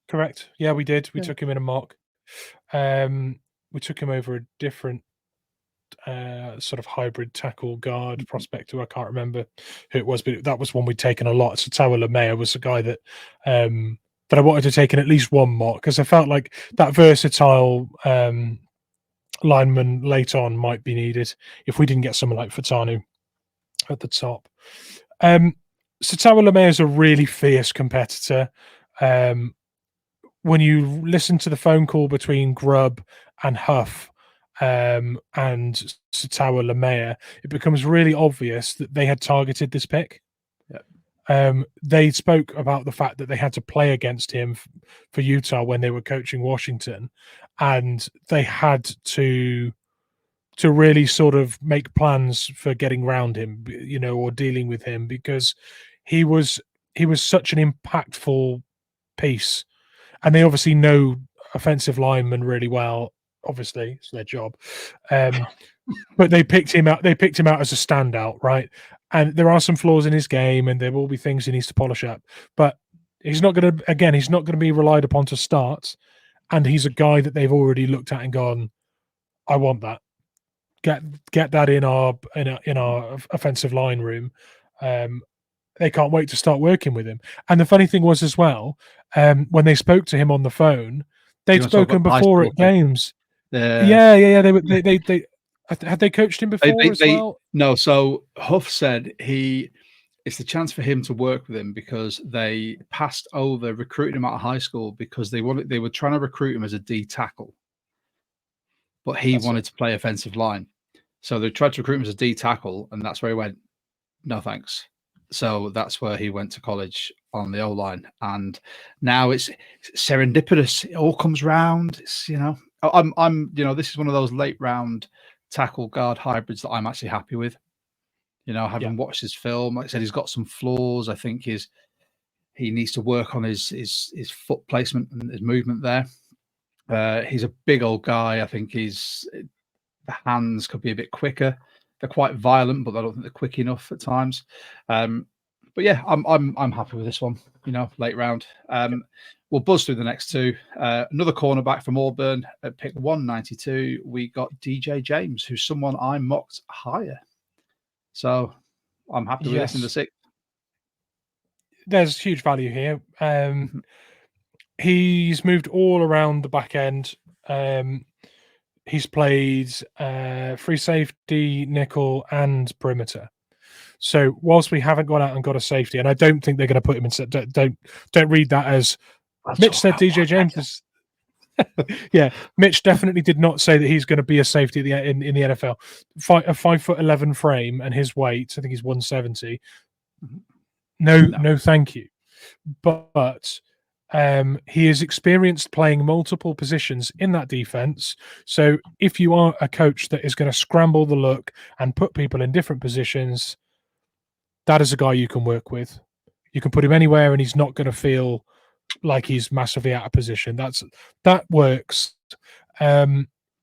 Correct. Yeah, we did. We took him in a mock. We took him over a different sort of hybrid tackle guard prospect who I can't remember who it was, but that was one we'd taken a lot. So Tawa Lamea was a guy that I wanted to take in at least one mock, because I felt like that versatile lineman late on might be needed if we didn't get someone like Fatanu at the top. So Tawa Lamea is a really fierce competitor. When you listen to the phone call between Grubb and Huff and Satawa Lamea, it becomes really obvious that they had targeted this pick. They spoke about the fact that they had to play against him for Utah when they were coaching Washington, and they had to really sort of make plans for getting around him, or dealing with him, because he was such an impactful piece. And they obviously know offensive linemen really well. Obviously, it's their job. But they picked him out. They picked him out as a standout, right? And there are some flaws in his game, and there will be things he needs to polish up. But he's not going to be relied upon to start. And he's a guy that they've already looked at and gone, I want that. Get that in our offensive line room. They can't wait to start working with him. And the funny thing was as well, when they spoke to him on the phone, they'd spoken before at games. Yeah. They had they coached him before as well? No. So Huff said it's the chance for him to work with him, because they passed over recruiting him out of high school because they were trying to recruit him as a D tackle, but he wanted to play offensive line. So they tried to recruit him as a D tackle, and that's where he went, no thanks. So that's where he went to college on the O-line, and now it's serendipitous. It all comes round. It's I'm this is one of those late round tackle guard hybrids that I'm actually happy with. Having watched his film, like I said, he's got some flaws. I think he needs to work on his foot placement and his movement there. He's a big old guy. I think the hands could be a bit quicker. They're quite violent, but I don't think they're quick enough at times. But yeah, I'm happy with this one. Late round. We'll buzz through the next two. Another cornerback from Auburn at pick 192. We got DJ James, who's someone I mocked higher. So I'm happy with this in the 6th. There's huge value here. He's moved all around the back end. He's played free safety, nickel, and perimeter. So whilst we haven't gone out and got a safety, and I don't think they're going to put him in. Don't read that as Mitch said. DJ James is. Yeah, Mitch definitely did not say that he's going to be a safety in the NFL. A 5'11" frame and his weight, I think he's 170. No, thank you. But he is experienced playing multiple positions in that defense. So if you are a coach that is going to scramble the look and put people in different positions, that is a guy you can work with. You can put him anywhere and he's not going to feel like he's massively out of position. That works.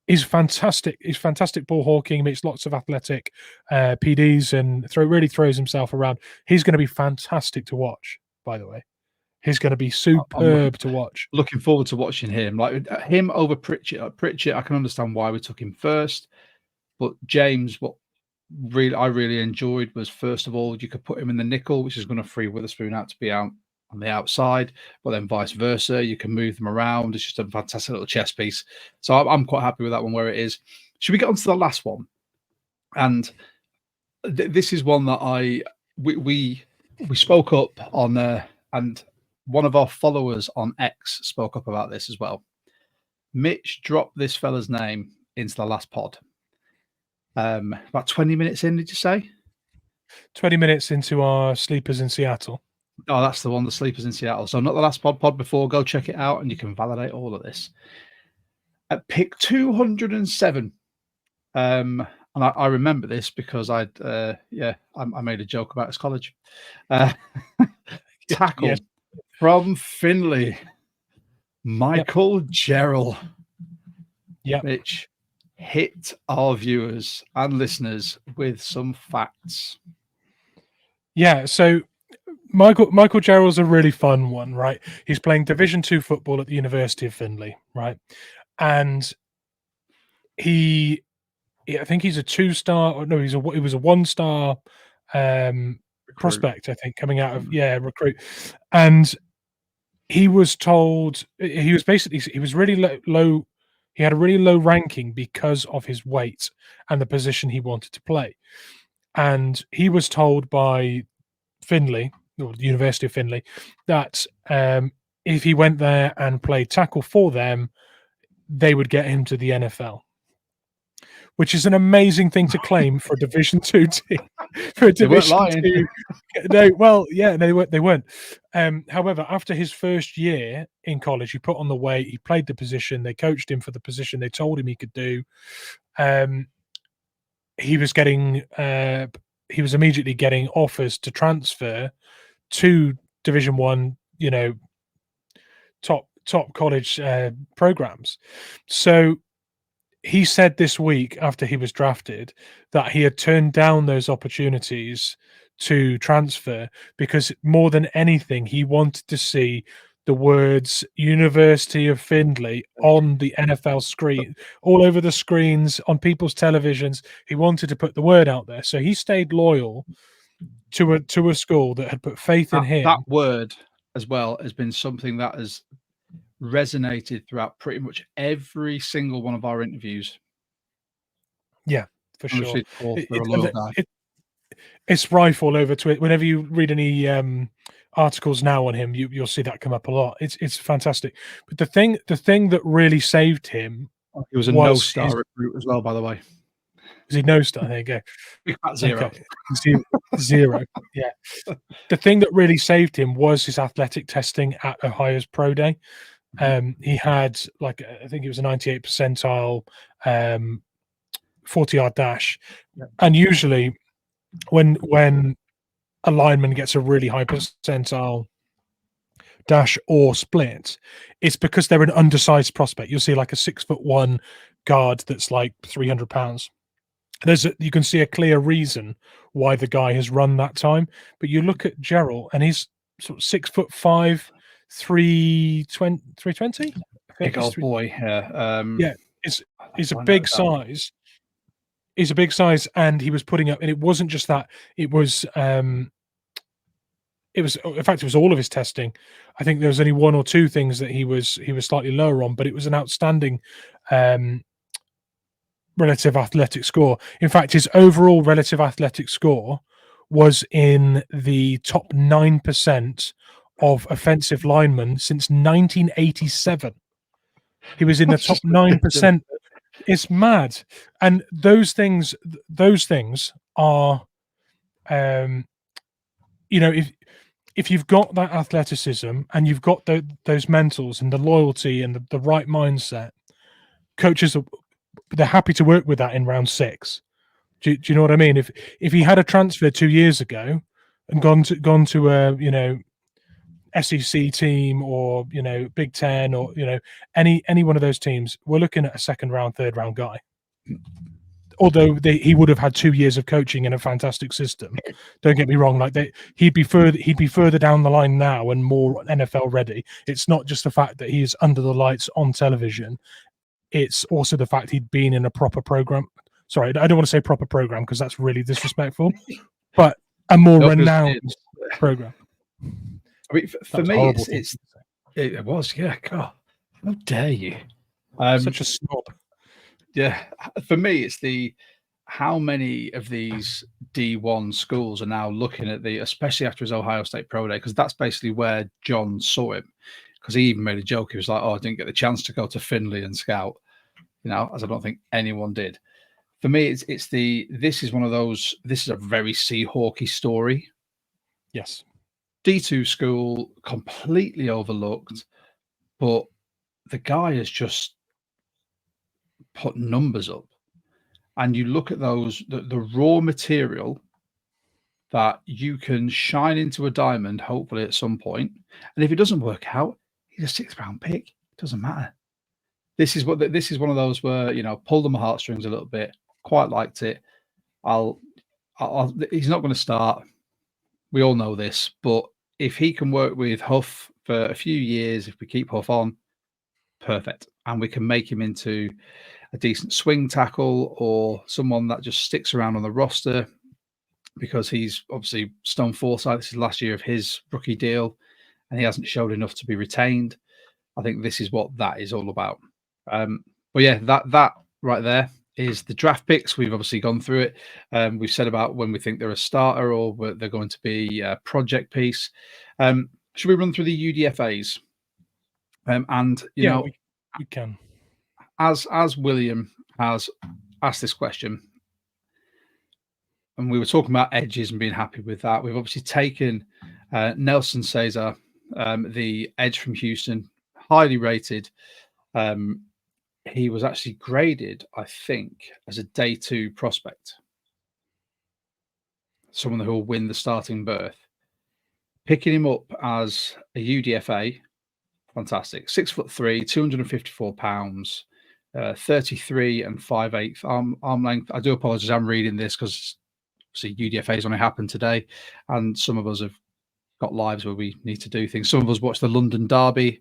He's fantastic. He's fantastic ball hawking. Makes lots of athletic PDs and really throws himself around. He's going to be fantastic to watch, by the way. He's going to be superb to watch. Looking forward to watching him. Like him over Pritchett. Pritchett, I can understand why we took him first, but James, what I really enjoyed was, first of all, you could put him in the nickel, which is going to free Witherspoon out to be out on the outside, but then vice versa. You can move them around. It's just a fantastic little chess piece. So I'm quite happy with that one where it is. Should we get on to the last one? And this is one that we spoke up on, and one of our followers on X spoke up about this as well. Mitch dropped this fella's name into the last pod. About 20 minutes in, did you say? 20 minutes into our Sleepers in Seattle. Oh, that's the one, the Sleepers in Seattle. So not the last pod before. Go check it out and you can validate all of this. At pick 207, and I remember this because I made a joke about his college. Tackle from Finley, Michael Gerald. Yeah, Mitch, hit our viewers and listeners with some facts. Yeah, so Michael Gerald's a really fun one, right? He's playing Division II football at the University of Findlay, right? And I think he's a 2-star, or no, he was a 1-star prospect, I think, coming out of recruit. And he was told he was really low. He had a really low ranking because of his weight and the position he wanted to play. And he was told by Findlay, or the University of Findlay, that if he went there and played tackle for them, they would get him to the NFL, which is an amazing thing to claim for a Division II team. For a Division II, they weren't. However, after his first year in college, he put on the weight. He played the position. They coached him for the position they told him he could do. He was immediately getting offers to transfer to Division I, top college programs. So he said this week after he was drafted that he had turned down those opportunities to transfer because more than anything, he wanted to see the words University of Findlay on the NFL screen, all over the screens, on people's televisions. He wanted to put the word out there. So he stayed loyal to a school that had put faith in him. That word as well has been something that has resonated throughout pretty much every single one of our interviews. Yeah, for sure. It's rife all over Twitter. Whenever you read any articles now on him, you'll see that come up a lot. It's fantastic. But the thing that really saved him, he was a no-star recruit as well, by the way. Was he no-star? There you go. Big fat zero. Okay. Zero. Yeah. The thing that really saved him was his athletic testing at Ohio's Pro Day. He had I think it was a 98th percentile 40-yard dash. Yeah. And usually when a lineman gets a really high percentile dash or split, it's because they're an undersized prospect. You'll see like a 6'1" guard that's like 300 pounds. You can see a clear reason why the guy has run that time. But you look at Gerald and he's sort of 6'5", 320. Big old boy. Yeah, he's a big size. He's a big size, and he was putting up, and it wasn't just that. It was in fact, it was all of his testing. I think there was only one or two things that he was slightly lower on, but it was an outstanding relative athletic score. In fact, his overall relative athletic score was in the top 9% of offensive linemen since 1987. He was in the top 9%. It's mad. And those things are, if you've got that athleticism and you've got those mentals and the loyalty and the right mindset, coaches they're happy to work with that in round 6. Do you know what I mean? If he had a transfer 2 years ago and gone to a SEC team or Big Ten or any one of those teams, we're looking at a second round, third round guy. Although he would have had 2 years of coaching in a fantastic system. Don't get me wrong; he'd be further down the line now and more NFL ready. It's not just the fact that he's under the lights on television; it's also the fact he'd been in a proper program. Sorry, I don't want to say proper program because that's really disrespectful, but a more renowned program. I mean, for me, it was, yeah. God, how dare you? Such a snob. Yeah, for me, it's how many of these D1 schools are now looking at especially after his Ohio State Pro Day, because that's basically where John saw him. Because he even made a joke. He was like, "Oh, I didn't get the chance to go to Findlay and scout," as I don't think anyone did. For me, this is one of those. This is a very Seahawky story. Yes. D2 school, completely overlooked, but the guy has just put numbers up. And you look at the raw material that you can shine into a diamond, hopefully at some point. And if it doesn't work out, he's a 6th round pick. It doesn't matter. This is one of those where, pulled on my heartstrings a little bit. Quite liked it. He's not going to start. We all know this, but if he can work with Huff for a few years, if we keep Huff on, perfect. And we can make him into a decent swing tackle or someone that just sticks around on the roster, because he's obviously Stone Forsythe. This is last year of his rookie deal and he hasn't showed enough to be retained. I think this is what that is all about. But yeah, that right there is the draft picks. We've obviously gone through it. We've said about when we think they're a starter or they're going to be a project piece. Should we run through the UDFAs? We can. As William has asked this question, and we were talking about edges and being happy with that, we've obviously taken Nelson Cesar, the edge from Houston, highly rated. He was actually graded, I think, as a day 2 prospect, someone who will win the starting berth. Picking him up as a UDFA, fantastic. 6'3", 254 pounds, 33 and 5/8 arm length. I do apologize. I'm reading this because UDFA's only happened today, and some of us have got lives where we need to do things. Some of us watch the London Derby.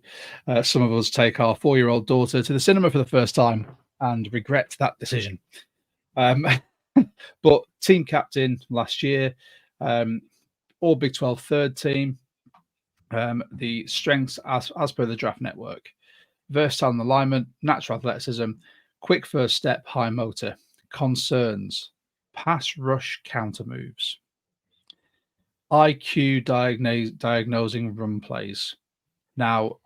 Some of us take our 4-year-old daughter to the cinema for the first time and regret that decision. But team captain last year, all Big 12 third team. The strengths as per the Draft Network: versatile in alignment, natural athleticism, quick first step, high motor. Concerns: pass rush counter moves, IQ diagnosing run plays. Now,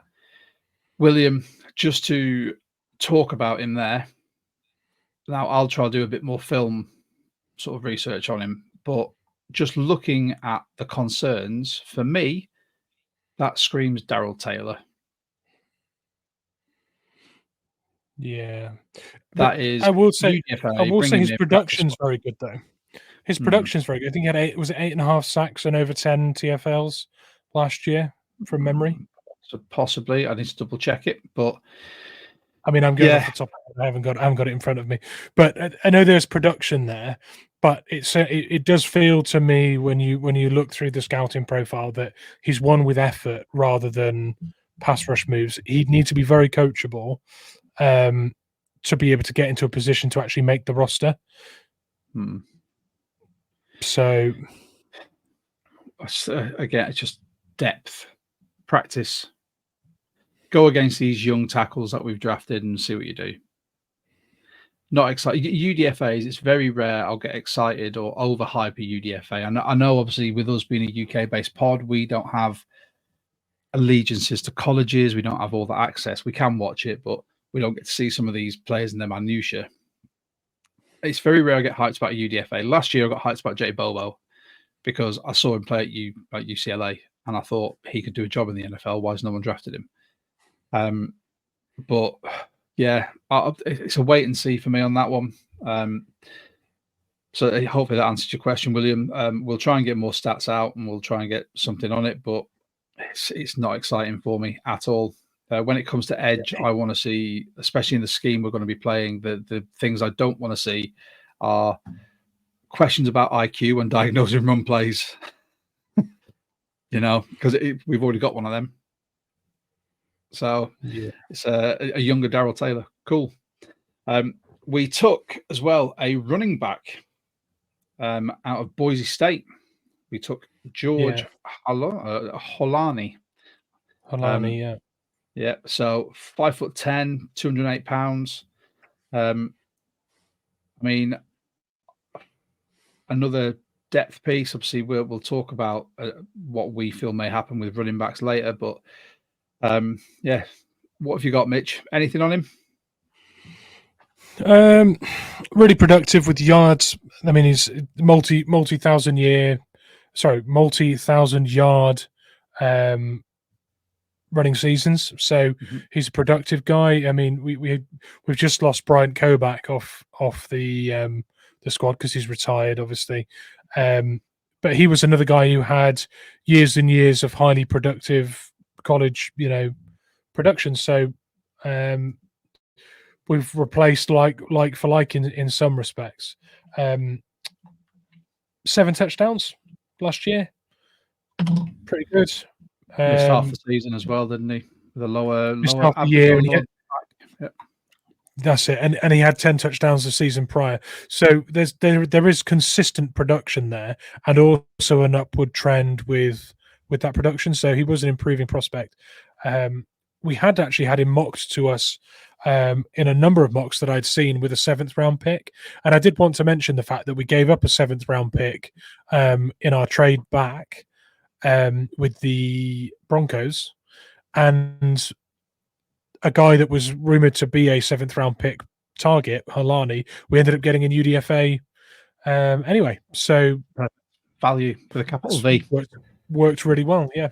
William, just to talk about him there. Now, I'll try to do a bit more film sort of research on him, but just looking at the concerns, for me, that screams Darrell Taylor. Yeah, but That is I will say bringing his in a practice production's squad. very good though. His Hmm. production's very good. I think he had 8.5 sacks and over 10 TFLs last year from memory. So possibly, I need to double check it, but I mean, I'm going off the top of my head. I haven't got it in front of me, but I know there's production there. But it does feel to me when you look through the scouting profile that he's one with effort rather than pass rush moves. He'd need to be very coachable to be able to get into a position to actually make the roster. So again, it's just depth, practice. Go against these young tackles that we've drafted and see what you do. Not excited. UDFAs, it's very rare I'll get excited or overhype a UDFA. I know, obviously, with us being a UK-based pod, we don't have allegiances to colleges. We don't have all the access. We can watch it, but we don't get to see some of these players in their minutiae. It's very rare I get hyped about a UDFA. Last year, I got hyped about Jay Bobo because I saw him play at UCLA, and I thought he could do a job in the NFL. Why has no one drafted him? But yeah, it's a wait and see for me on that one. So hopefully that answers your question, William. We'll try and get more stats out and we'll try and get something on it, but it's not exciting for me at all. When it comes to edge, I want to see, especially in the scheme we're going to be playing, the things I don't want to see are questions about IQ and diagnosing run plays. Because we've already got one of them. So yeah, it's a younger Darrell Taylor. Cool. We took as well a running back out of Boise State. We took George Holani. Holani, yeah. Yeah, so 5'10", 208 pounds. I mean, another depth piece. Obviously, we'll talk about what we feel may happen with running backs later. But yeah, what have you got, Mitch? Anything on him? Really productive with yards. I mean, he's multi-thousand yard running seasons. So he's a productive guy. I mean, we've just lost Brian Koback off the squad because he's retired, obviously. But he was another guy who had years and years of highly productive college, production. So we've replaced like for like in some respects. 7 touchdowns last year, pretty good. Missed half the season as well, didn't he? With a lower half the year. Yeah. That's it, and he had 10 touchdowns the season prior. So there is consistent production there, and also an upward trend with that production. So he was an improving prospect. We had actually had him mocked to us in a number of mocks that I'd seen with a 7th round pick, and I did want to mention the fact that we gave up a 7th round pick in our trade back with the Broncos, and a guy that was rumored to be a 7th round pick target, Holani, we ended up getting in UDFA anyway. So value with a capital V worked really well. Yeah.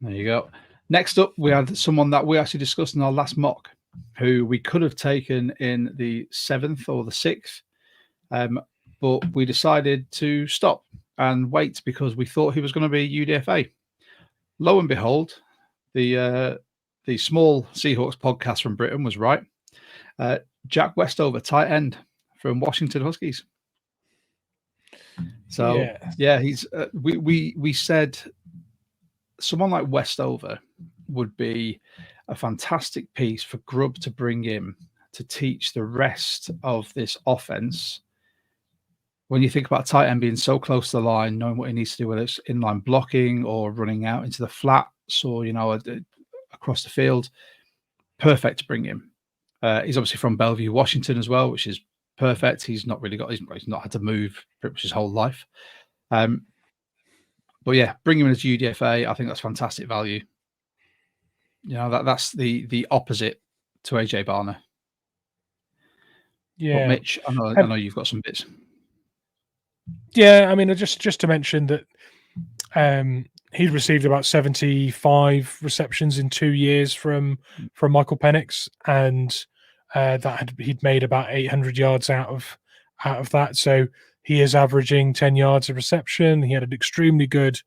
There you go. Next up, we had someone that we actually discussed in our last mock, who we could have taken in the 7th or the 6th, but we decided to stop and wait because we thought he was going to be UDFA. Lo and behold, the small Seahawks podcast from Britain was right. Jack Westover, tight end from Washington Huskies. So yeah he's we said someone like Westover would be a fantastic piece for Grubb to bring in to teach the rest of this offense. When you think about tight end being so close to the line, knowing what he needs to do, whether it's inline blocking or running out into the flats or across the field, perfect to bring him. He's obviously from Bellevue, Washington as well, which is perfect. He's not had to move pretty much his whole life. But yeah, bring him in as UDFA. I think that's fantastic value. That's the opposite to AJ Barner. Yeah, but Mitch, I know you've got some bits. Yeah, I mean, just to mention that he'd received about 75 receptions in 2 years from Michael Penix, and he'd made about 800 yards out of that. So he is averaging 10 yards of reception. He had an extremely good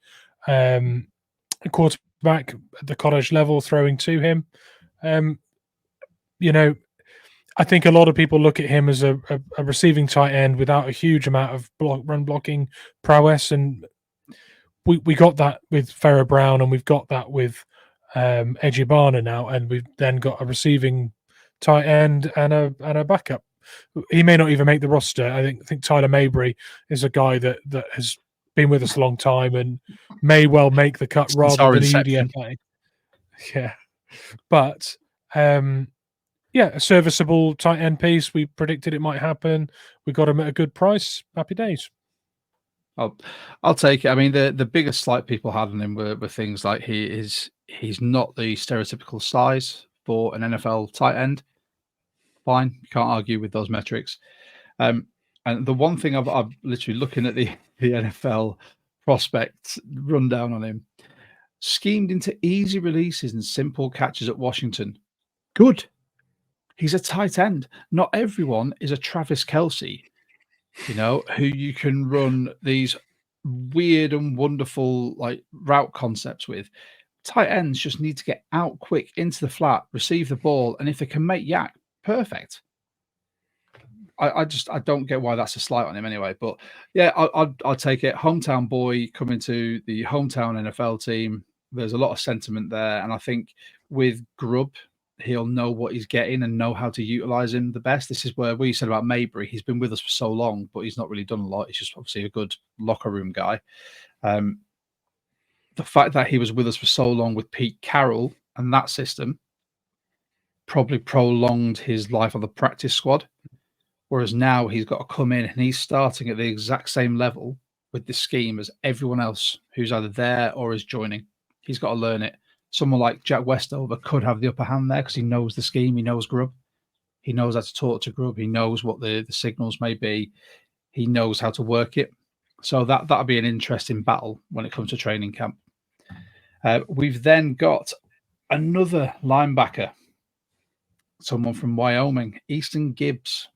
quarterback at the college level throwing to him. I think a lot of people look at him as a receiving tight end without a huge amount of run blocking prowess, and we got that with Farrah Brown, and we've got that with Ejibana now, and we've then got a receiving tight end and a backup. He may not even make the roster. I think Tyler Mabry is a guy that has been with us a long time and may well make the cut rather than a UDFA. Yeah, but a serviceable tight end piece. We predicted it might happen. We got him at a good price. Happy days. I'll take it. I mean, the biggest slight people had on him were things like he's not the stereotypical size for an NFL tight end. Fine, you can't argue with those metrics. And the one thing I've literally looking at the NFL prospect rundown on him, schemed into easy releases and simple catches at Washington. Good. He's a tight end. Not everyone is a Travis Kelce, who you can run these weird and wonderful like route concepts with. Tight ends just need to get out quick into the flat, receive the ball, and if they can make yak, perfect. I don't get why that's a slight on him anyway. But yeah, I'll take it. Hometown boy coming to the hometown NFL team. There's a lot of sentiment there, and I think with Grubb, he'll know what he's getting and know how to utilize him the best. This is where we said about Mabry. He's been with us for so long, but he's not really done a lot. He's just obviously a good locker room guy. The fact that he was with us for so long with Pete Carroll and that system probably prolonged his life on the practice squad. Whereas now he's got to come in and he's starting at the exact same level with the scheme as everyone else who's either there or is joining. He's got to learn it. Someone like Jack Westover could have the upper hand there because he knows the scheme. He knows Grubb. He knows how to talk to Grubb. He knows what the signals may be. He knows how to work it. So that'll be an interesting battle when it comes to training camp. We've then got another linebacker, someone from Wyoming, Easton Gibbs.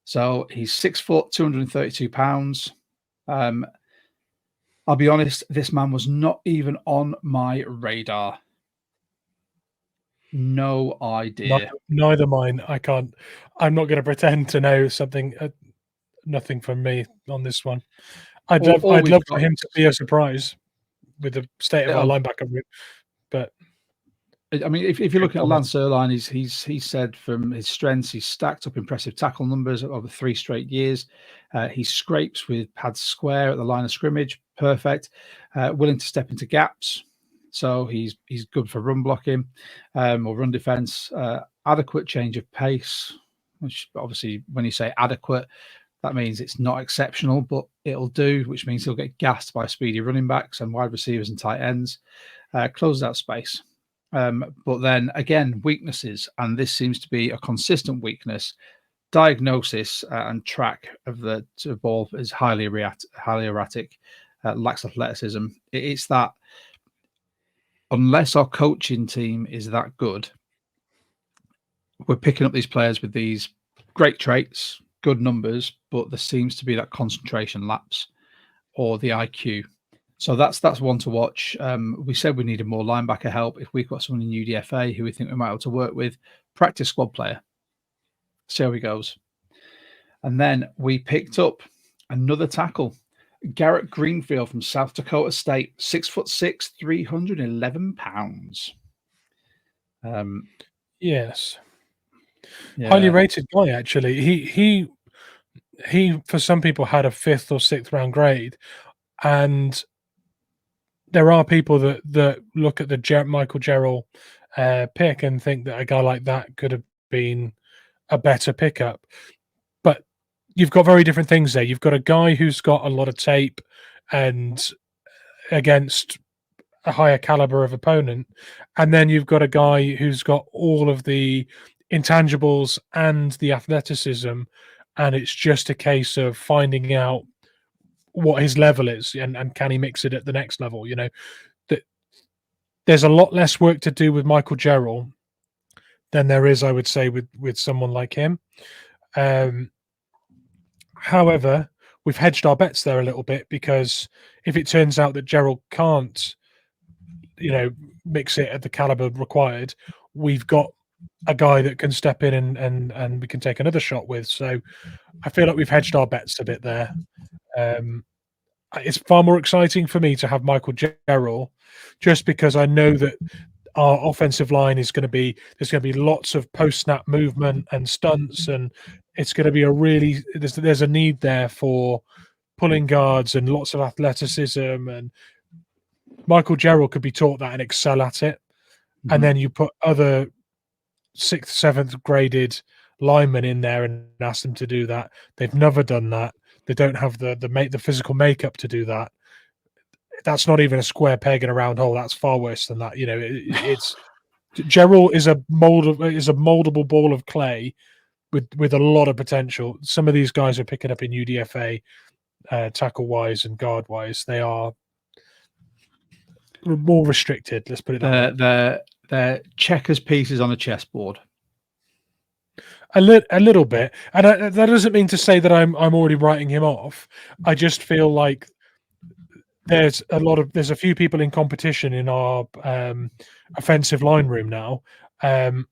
So he's 6 foot, 232 pounds. I'll be honest, this man was not even on my radar. No idea. Neither mine. I'm not going to pretend to know something. Nothing from me on this one. I'd love for him to be a surprise with the state of our linebacker group. But I mean, if you're looking at Lance Erline, he's said from his strengths, he's stacked up impressive tackle numbers over 3 straight years. He scrapes with pads square at the line of scrimmage, perfect. Willing to step into gaps, so he's good for run blocking or run defense. Adequate change of pace, which obviously when you say adequate, that means it's not exceptional, but it'll do, which means he'll get gassed by speedy running backs and wide receivers and tight ends. Closes out space. But then again, weaknesses, and this seems to be a consistent weakness. Diagnosis and track of the ball is highly erratic, lacks athleticism. It's that unless our coaching team is that good, we're picking up these players with these great traits, good numbers, but there seems to be that concentration lapse or the IQ. So that's one to watch. We said we needed more linebacker help. If we've got someone in UDFA who we think we might be able to work with, practice squad player. See how he goes. And then we picked up another tackle, Garrett Greenfield from South Dakota State, 6'6", 311 pounds. Yes, highly rated guy. Actually, he for some people had a 5th or 6th round grade, and there are people that look at the Michael Jarrell pick and think that a guy like that could have been a better pickup. But you've got very different things there. You've got a guy who's got a lot of tape and against a higher caliber of opponent, and then you've got a guy who's got all of the intangibles and the athleticism, and it's just a case of finding out what his level is and can he mix it at the next level. That there's a lot less work to do with Michael Jarrell than there is, I would say, with someone like him. However, we've hedged our bets there a little bit, because if it turns out that Gerald can't, mix it at the caliber required, we've got a guy that can step in and we can take another shot with. So I feel like we've hedged our bets a bit there. It's far more exciting for me to have Michael Gerald, just because I know that our offensive line is going to be, there's going to be lots of post snap movement and stunts, and it's going to be there's a need there for pulling guards and lots of athleticism, and Michael Gerald could be taught that and excel at it. Mm-hmm. And then you put other 6th, 7th graded linemen in there and ask them to do that. They've never done that. They don't have the physical makeup to do that. That's not even a square peg in a round hole. That's far worse than that. It's Gerald is a moldable ball of clay with a lot of potential. Some of these guys are picking up in UDFA, tackle wise and guard wise. They are more restricted. Let's put it that way. They're checkers pieces on a chessboard. A little bit, and that doesn't mean to say that I'm already writing him off. I just feel like there's a few people in competition in our offensive line room now, and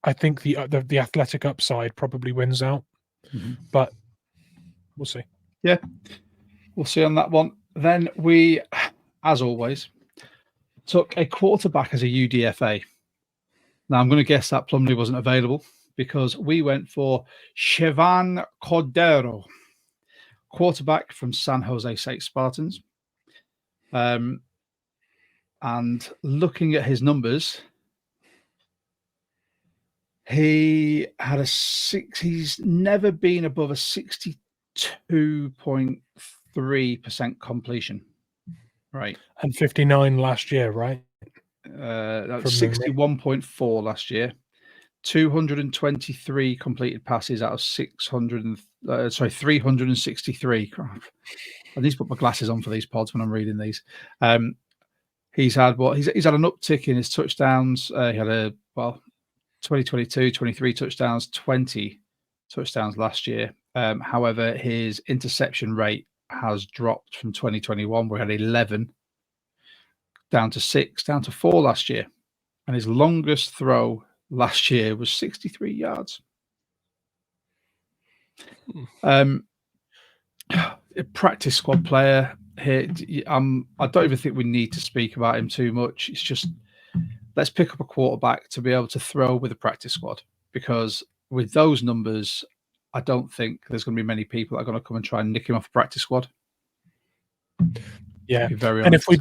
I think the athletic upside probably wins out, but we'll see. Yeah, we'll see on that one. Then we, as always, took a quarterback as a UDFA. Now, I'm going to guess that Plumley wasn't available, because we went for Chevan Cordero, quarterback from San Jose State Spartans. And looking at his numbers, he's never been above a 62.3% completion. Right. And 59 last year, right? That was 61.4 last year. 223 completed passes out of 363. I need to put my glasses on for these pods when I'm reading these. He's had he's had an uptick in his touchdowns. He had 2022, 23 touchdowns, 20 touchdowns last year. However, his interception rate has dropped from 2021, where he had 11, down to 6, down to 4 last year. And his longest throw last year was 63 yards. A practice squad player here. I don't even think we need to speak about him too much. It's just, let's pick up a quarterback to be able to throw with a practice squad, because with those numbers, I don't think there's going to be many people that are going to come and try and nick him off a practice squad. Yeah, and if we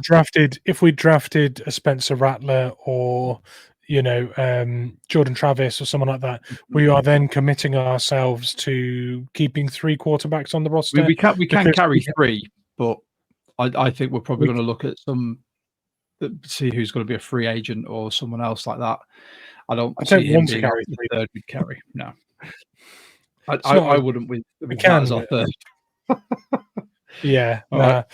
drafted a Spencer Rattler or Jordan Travis or someone like that, we are then committing ourselves to keeping 3 quarterbacks on the roster. We can carry 3, but I think we're probably going to look at see who's going to be a free agent or someone else like that. I don't see him being the third we'd carry. No, I wouldn't with that as our third. Yeah. Right.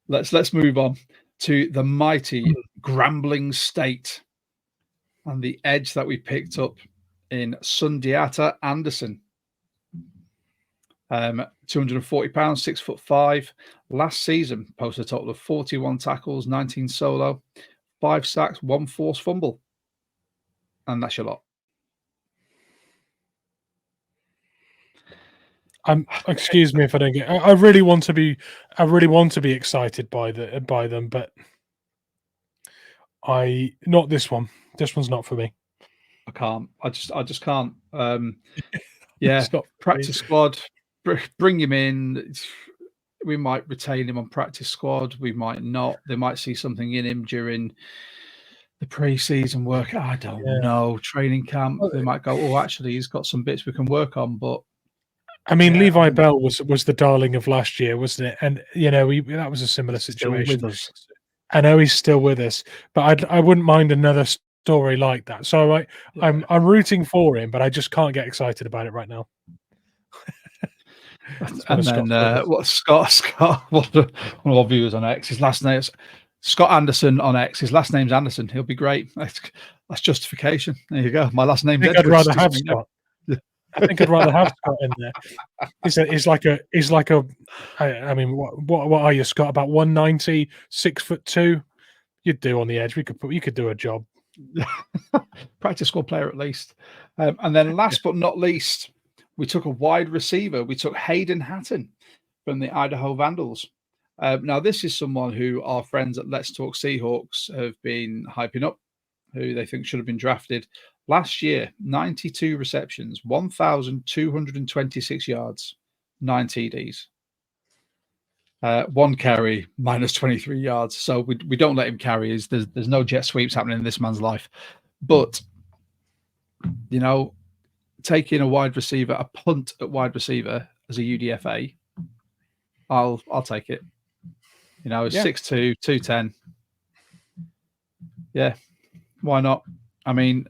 Let's move on to the mighty Grambling State and the edge that we picked up in Sundiata Anderson. 240 pounds, 6'5". Last season posted a total of 41 tackles, 19 solo, 5 sacks, 1 forced fumble, and that's your lot. Excuse me if I don't get. I really want to be excited by them, but not this one. This one's not for me. I can't. I just can't. Yeah, practice squad. Bring him in. We might retain him on practice squad. We might not. They might see something in him during the pre-season work. I don't know. Training camp. They might go, oh, actually, he's got some bits we can work on, but. I mean, Levi Bell was the darling of last year, wasn't it? And that was a similar situation. With us. I know he's still with us, but I wouldn't mind another story like that. So I'm rooting for him, but I just can't get excited about it right now. And then Scott, one of our viewers on X, his last name is Scott Anderson on X. His last name's Anderson. He'll be great. That's justification. There you go. My last name's I think Edwards. I'd rather have Scott. I think I'd rather have Scott in there. He's like a. I mean, what are you, Scott? About 190, 6'2". You'd do on the edge. You could do a job. Practice squad player at least. And then last but not least, we took a wide receiver. We took Hayden Hatton from the Idaho Vandals. Now, this is someone who our friends at Let's Talk Seahawks have been hyping up, who they think should have been drafted. Last year, 92 receptions, 1,226 yards, 9 TDs. 1 carry, minus 23 yards. So we don't let him carry. There's no jet sweeps happening in this man's life. But, you know, taking a wide receiver, a punt at wide receiver as a UDFA, I'll take it. You know, 6'2", 210. Yeah, why not? I mean,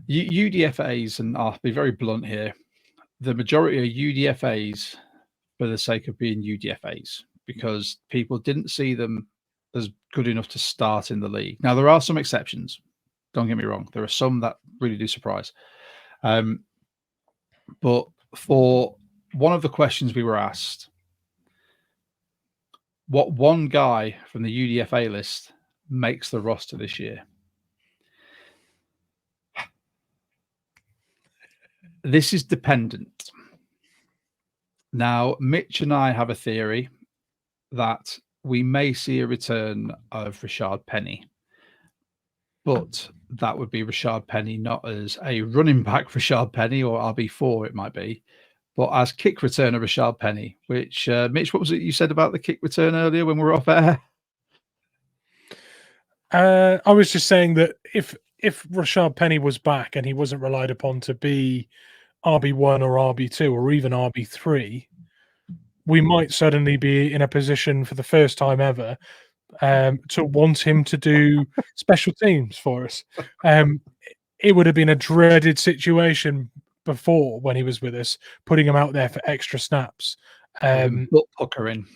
UDFAs, and I'll be very blunt here, the majority are UDFAs for the sake of being UDFAs because people didn't see them as good enough to start in the league. Now, there are some exceptions. Don't get me wrong. There are some that really do surprise. But for one of the questions we were asked, what one guy from the UDFA list makes the roster this year? This is dependent. Now, Mitch and I have a theory that we may see a return of Rashard Penny, but that would be Rashard Penny not as a running back Rashard Penny or RB4 it might be, but as kick returner Rashard Penny, which, Mitch, what was it you said about the kick return earlier when we were off air? I was just saying that if Rashard Penny was back and he wasn't relied upon to be RB1 or RB2 or even RB3, we might suddenly be in a position for the first time ever to want him to do special teams for us. It would have been a dreaded situation before when he was with us, putting him out there for extra snaps. Butt puckering.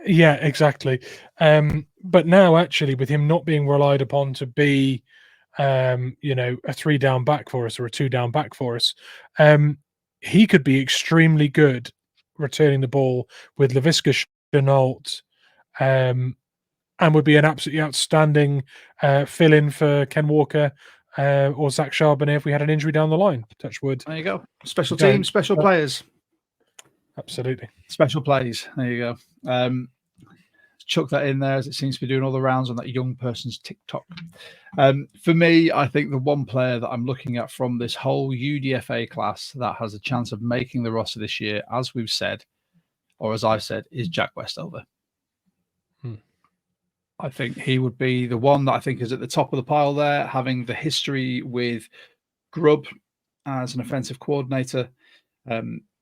Yeah, exactly. But now, actually, with him not being relied upon to be, a 3-down back for us or a 2-down back for us, he could be extremely good returning the ball with Laviska Shenault, and would be an absolutely outstanding fill-in for Ken Walker or Zach Charbonnet if we had an injury down the line. Touch wood. There you go. Special teams, special players. Absolutely. Special plays. There you go. Chuck that in there as it seems to be doing all the rounds on that young person's TikTok. For me, I think the one player that I'm looking at from this whole UDFA class that has a chance of making the roster this year, as we've said, or as I've said, is Jack Westover. I think he would be the one that I think is at the top of the pile there, having the history with Grubb as an offensive coordinator,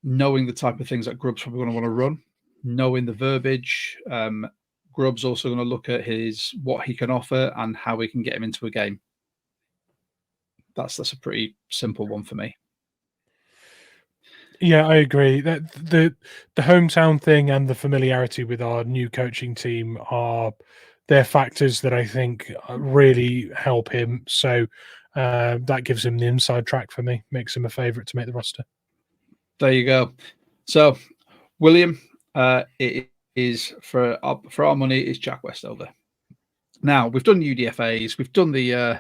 knowing the type of things that Grubb's probably going to want to run, knowing the verbiage. Grubb's also going to look at what he can offer and how we can get him into a game. That's a pretty simple one for me. Yeah, I agree. That the hometown thing and the familiarity with our new coaching team they're factors that I think really help him. So that gives him the inside track for me, makes him a favourite to make the roster. There you go. So, William, it is for our money is Jack Westover. Now we've done UDFAs, we've done the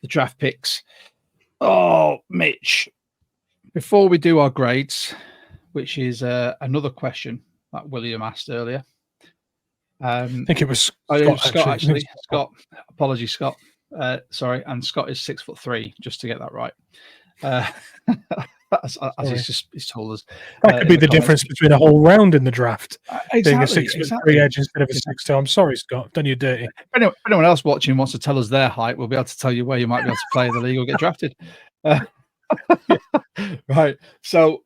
draft picks. Oh, Mitch, before we do our grades, which is another question that William asked earlier. I think it was Scott actually. Scott, apologies, Scott. Sorry, and Scott is 6'3", just to get that right. As he's told us. That could be the difference between a whole round in the draft. Being a 6'3" edge instead of a 6'2". I'm sorry, Scott. I've done you dirty. If anyone else watching wants to tell us their height, we'll be able to tell you where you might be able to play in the league or get drafted. Right. So,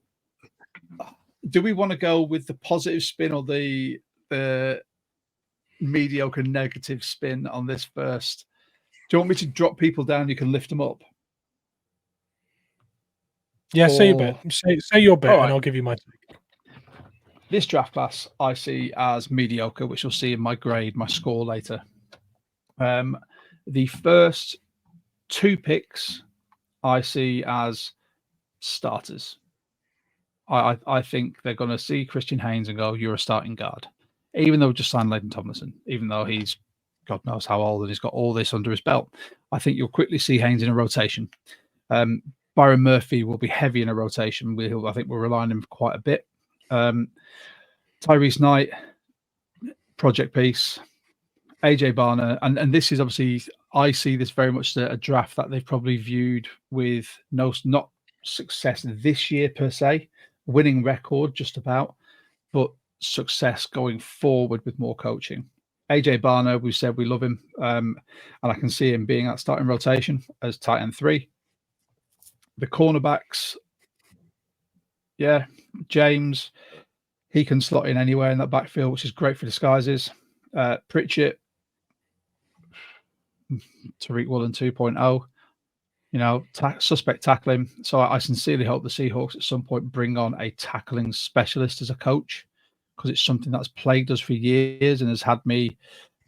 do we want to go with the positive spin or the mediocre negative spin on this first? Do you want me to drop people down? You can lift them up. Yeah, say your bet. Say your bet, and I'll give you my take. This draft class I see as mediocre, which you'll see in my grade, my score later. The first 2 picks I see as starters. I think they're going to see Christian Haynes and go, "You're a starting guard," even though we just signed Leighton Tomlinson, even though he's God knows how old and he's got all this under his belt. I think you'll quickly see Haynes in a rotation. Byron Murphy will be heavy in a rotation. I think we're relying on him quite a bit. Tyrese Knight, project piece. AJ Barner, and this is obviously, I see this very much a draft that they've probably viewed with not success this year per se, winning record just about, but success going forward with more coaching. AJ Barner, we said we love him, and I can see him being at starting rotation as tight end 3. The cornerbacks, yeah, James, he can slot in anywhere in that backfield, which is great for disguises. Pritchett, Tariq Woolen 2.0, suspect tackling. So I sincerely hope the Seahawks at some point bring on a tackling specialist as a coach, because it's something that's plagued us for years and has had my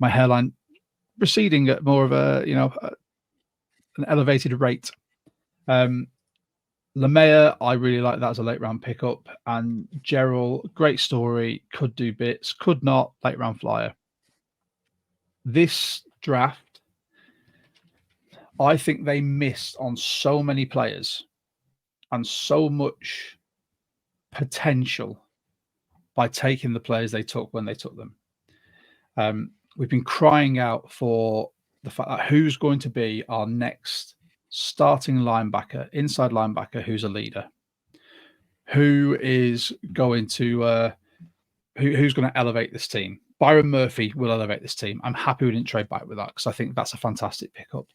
hairline receding at more of an elevated rate. Lemaya, I really like that as a late round pickup, and Gerald, great story, could do bits, could not, late round flyer. This draft, I think they missed on so many players and so much potential by taking the players they took when they took them. We've been crying out for the fact that who's going to be our next starting linebacker, inside linebacker, who's a leader, who is going to who's going to elevate this team. Byron Murphy will elevate this team. I'm happy we didn't trade back with that, because I think that's a fantastic pickup.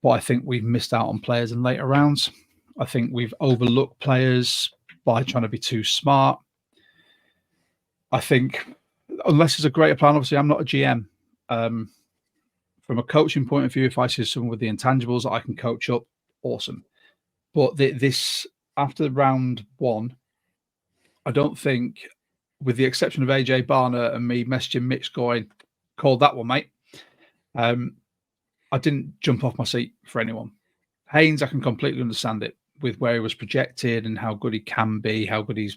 But I think we've missed out on players in later rounds. I think we've overlooked players by trying to be too smart. I think, unless there's a greater plan, obviously I'm not a GM. From a coaching point of view, if I see someone with the intangibles that I can coach up, awesome. But this, after round 1, I don't think, with the exception of AJ Barner and me messaging Mitch going, "Called that one, mate," I didn't jump off my seat for anyone. Haynes, I can completely understand it with where he was projected and how good he can be, how good he's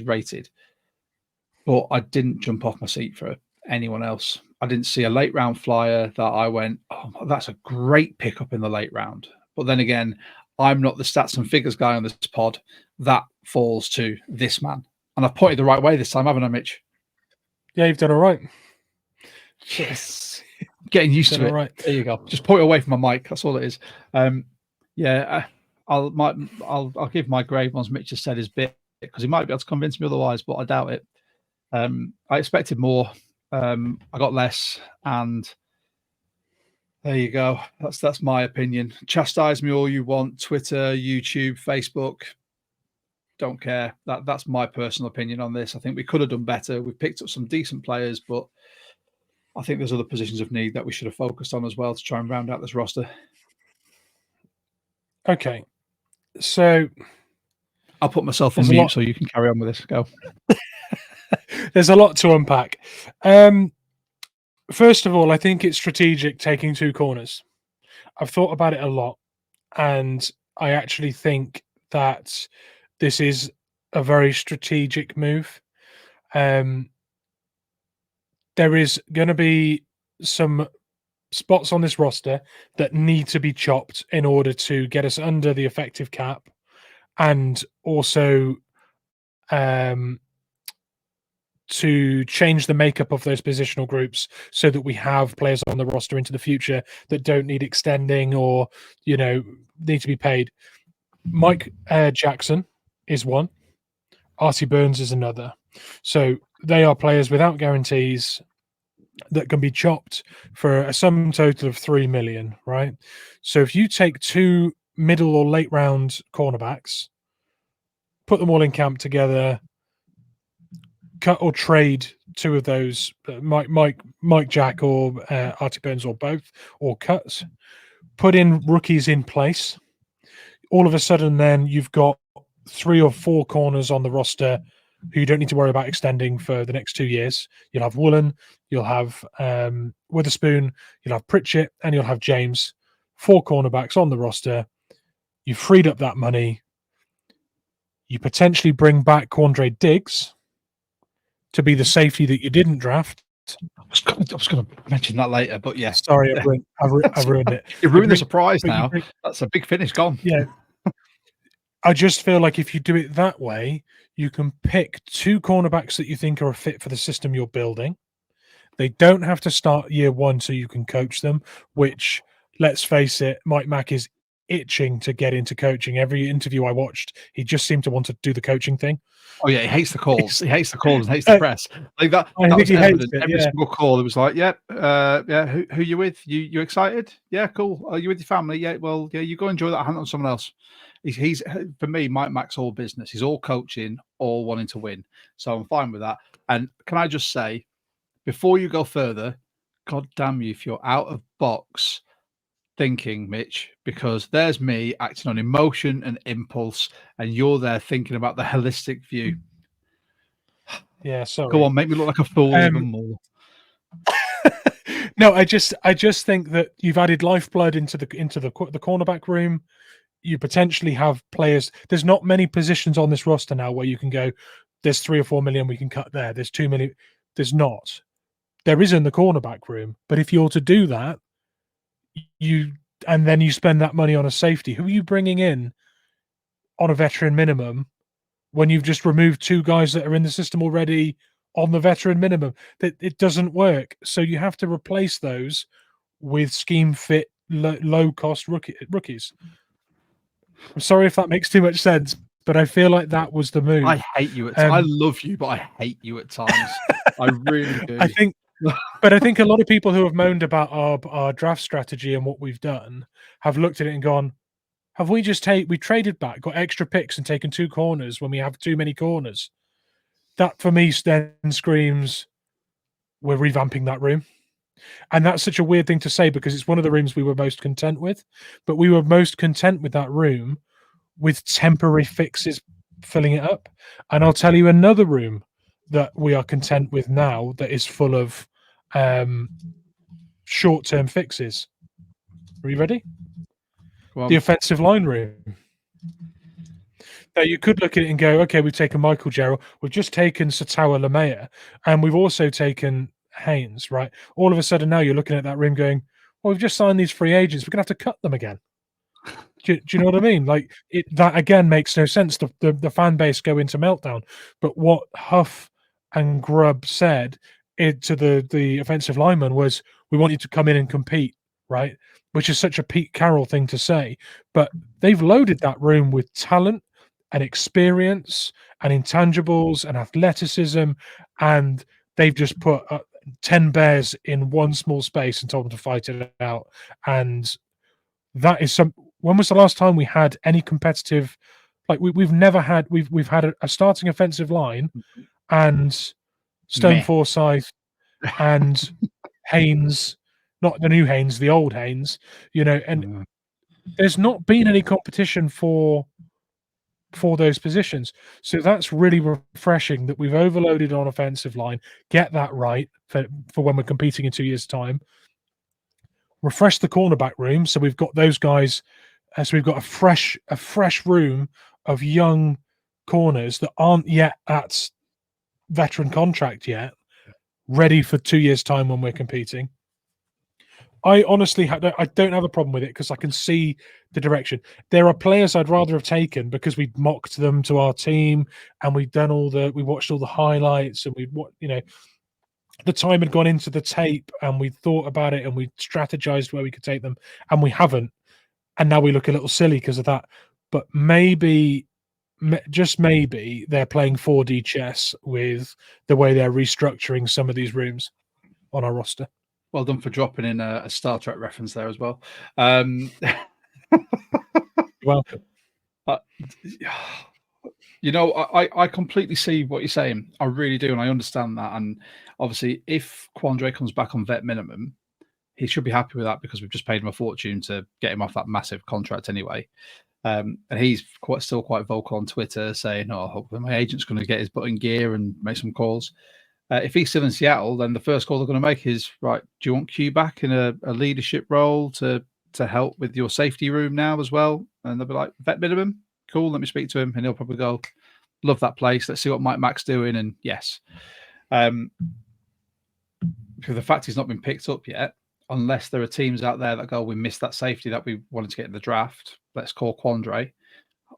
rated. But I didn't jump off my seat for anyone else. I didn't see a late round flyer that I went, "Oh, that's a great pickup in the late round." But then again, I'm not the stats and figures guy on this pod. That falls to this man. And I've pointed the right way this time, haven't I, Mitch? Yeah, you've done all right. Yes. Getting used to it. Right. There you go. Just point away from my mic. That's all it is. I'll give my grade once Mitch has said his bit, because he might be able to convince me otherwise, but I doubt it. I expected more. I got less, and there you go. That's my opinion. Chastise me all you want. Twitter, YouTube, Facebook. Don't care. That's my personal opinion on this. I think we could have done better. We've picked up some decent players, but I think there's other positions of need that we should have focused on as well to try and round out this roster. Okay. So I'll put myself on mute so you can carry on with this. Go. There's a lot to unpack. First of all, I think it's strategic taking 2 corners. I've thought about it a lot, and I actually think that this is a very strategic move. There is going to be some spots on this roster that need to be chopped in order to get us under the effective cap, and also to change the makeup of those positional groups so that we have players on the roster into the future that don't need extending or, need to be paid. Mike Jackson is one. Artie Burns is another. So they are players without guarantees that can be chopped for a sum total of $3 million, right? So if you take 2 middle or late round cornerbacks, put them all in camp together, cut or trade 2 of those, Mike Jack or Artie Burns or both, or cut, put in rookies in place. All of a sudden, then you've got 3 or 4 corners on the roster who you don't need to worry about extending for the next 2 years. You'll have Woolen, you'll have Witherspoon, you'll have Pritchett, and you'll have James. 4 cornerbacks on the roster. You've freed up that money. You potentially bring back Quandre Diggs to be the safety that you didn't draft. I was going to mention that later, but yeah. Sorry, I've ruined it. You ruined the surprise now. Bring, that's a big finish gone. Yeah. I just feel like if you do it that way, you can pick 2 cornerbacks that you think are a fit for the system you're building. They don't have to start year 1 so you can coach them, which, let's face it, Mike Mack is itching to get into coaching. Every interview I watched, he just seemed to want to do the coaching thing. Oh yeah, he hates the calls. He hates the calls and hates the press. Like that. That was evident. Every single call, it was like, "Yep, yeah. Who you with? You excited? Yeah, cool. Are you with your family? Yeah, well, yeah. You go enjoy that hand on someone else." He's for me, Mike Mack's all business. He's all coaching, all wanting to win. So I'm fine with that. And can I just say, before you go further, God damn you if you're out of box thinking, Mitch, because there's me acting on emotion and impulse, and you're there thinking about the holistic view. Yeah, sorry. Go on, make me look like a fool even more. No, I just think that you've added lifeblood into the cornerback room. You potentially have players. There's not many positions on this roster now where you can go, there's 3 or 4 million we can cut there. There's 2 million. There's not. There is in the cornerback room. But if you're to do that, and then you spend that money on a safety, who are you bringing in on a veteran minimum when you've just removed 2 guys that are in the system already on the veteran minimum? That it doesn't work. So you have to replace those with scheme fit, low cost rookies. I'm sorry if that makes too much sense, but I feel like that was the move. I hate you at times. I love you, but I hate you at times. I really do. I think a lot of people who have moaned about our draft strategy and what we've done have looked at it and gone, have we traded back, got extra picks and taken 2 corners when we have too many corners? That for me then screams we're revamping that room. And that's such a weird thing to say because it's one of the rooms we were most content with, but we were most content with that room with temporary fixes filling it up. And I'll tell you another room that we are content with now that is full of short-term fixes. Are you ready? The offensive line room. Now you could look at it and go, okay, we've taken Michael Jarrell, we've just taken Satawa Lamea, and we've also taken Haynes, right? All of a sudden now you're looking at that room going, well, we've just signed these free agents. We're going to have to cut them again. Do you know what I mean? Like that again makes no sense. The fan base go into meltdown. But what Huff and Grubb said to the offensive lineman was, we want you to come in and compete, right? Which is such a Pete Carroll thing to say. But they've loaded that room with talent and experience and intangibles and athleticism, and they've just put 10 bears in one small space and told them to fight it out. And that is when was the last time we had any competitive, like we've had a starting offensive line and Stone Forsyth and Haynes, not the new Haynes, the old Haynes, and there's not been any competition for those positions. So that's really refreshing that we've overloaded on offensive line, get that right for when we're competing in 2 years' time. Refresh the cornerback room, so we've got those guys. So we've got a fresh room of young corners that aren't yet at veteran contract yet, ready for 2 years' time when we're competing. I honestly I don't have a problem with it because I can see the direction. There are players I'd rather have taken because we mocked them to our team and we watched all the highlights and the time had gone into the tape and we thought about it and we strategized where we could take them and we haven't. And now we look a little silly because of that. But just maybe they're playing 4D chess with the way they're restructuring some of these rooms on our roster. Well done for dropping in a Star Trek reference there as well. You're welcome. I completely see what you're saying. I really do, and I understand that. And obviously, if Quandre comes back on vet minimum, he should be happy with that because we've just paid him a fortune to get him off that massive contract anyway. And he's still quite vocal on Twitter saying, "Oh, hopefully my agent's going to get his butt in gear and make some calls." If he's still in Seattle, then the first call they're going to make is, right, do you want Q back in a leadership role to help with your safety room now as well? And they'll be like, vet minimum? Cool, let me speak to him. And he'll probably go, love that place. Let's see what Mike Mack's doing. And yes. Because the fact he's not been picked up yet, unless there are teams out there that go, we missed that safety that we wanted to get in the draft, let's call Quandre.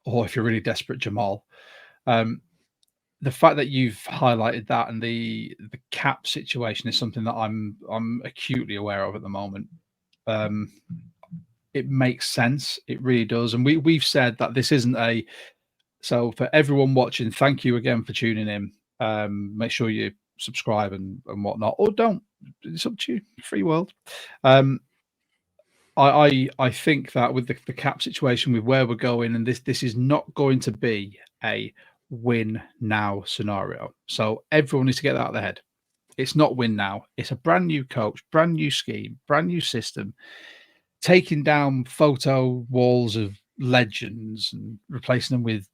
Or if you're really desperate, Jamal. The fact that you've highlighted that and the cap situation is something that I'm acutely aware of at the moment. It makes sense. It really does. And we've said that this isn't so for everyone watching, thank you again for tuning in. Make sure you subscribe and whatnot, or don't. It's up to you. Free world. I think that with the cap situation, with where we're going, and this is not going to be a win now scenario. So everyone needs to get that out of their head. It's not win now. It's a brand new coach, brand new scheme, brand new system, taking down photo walls of legends and replacing them with,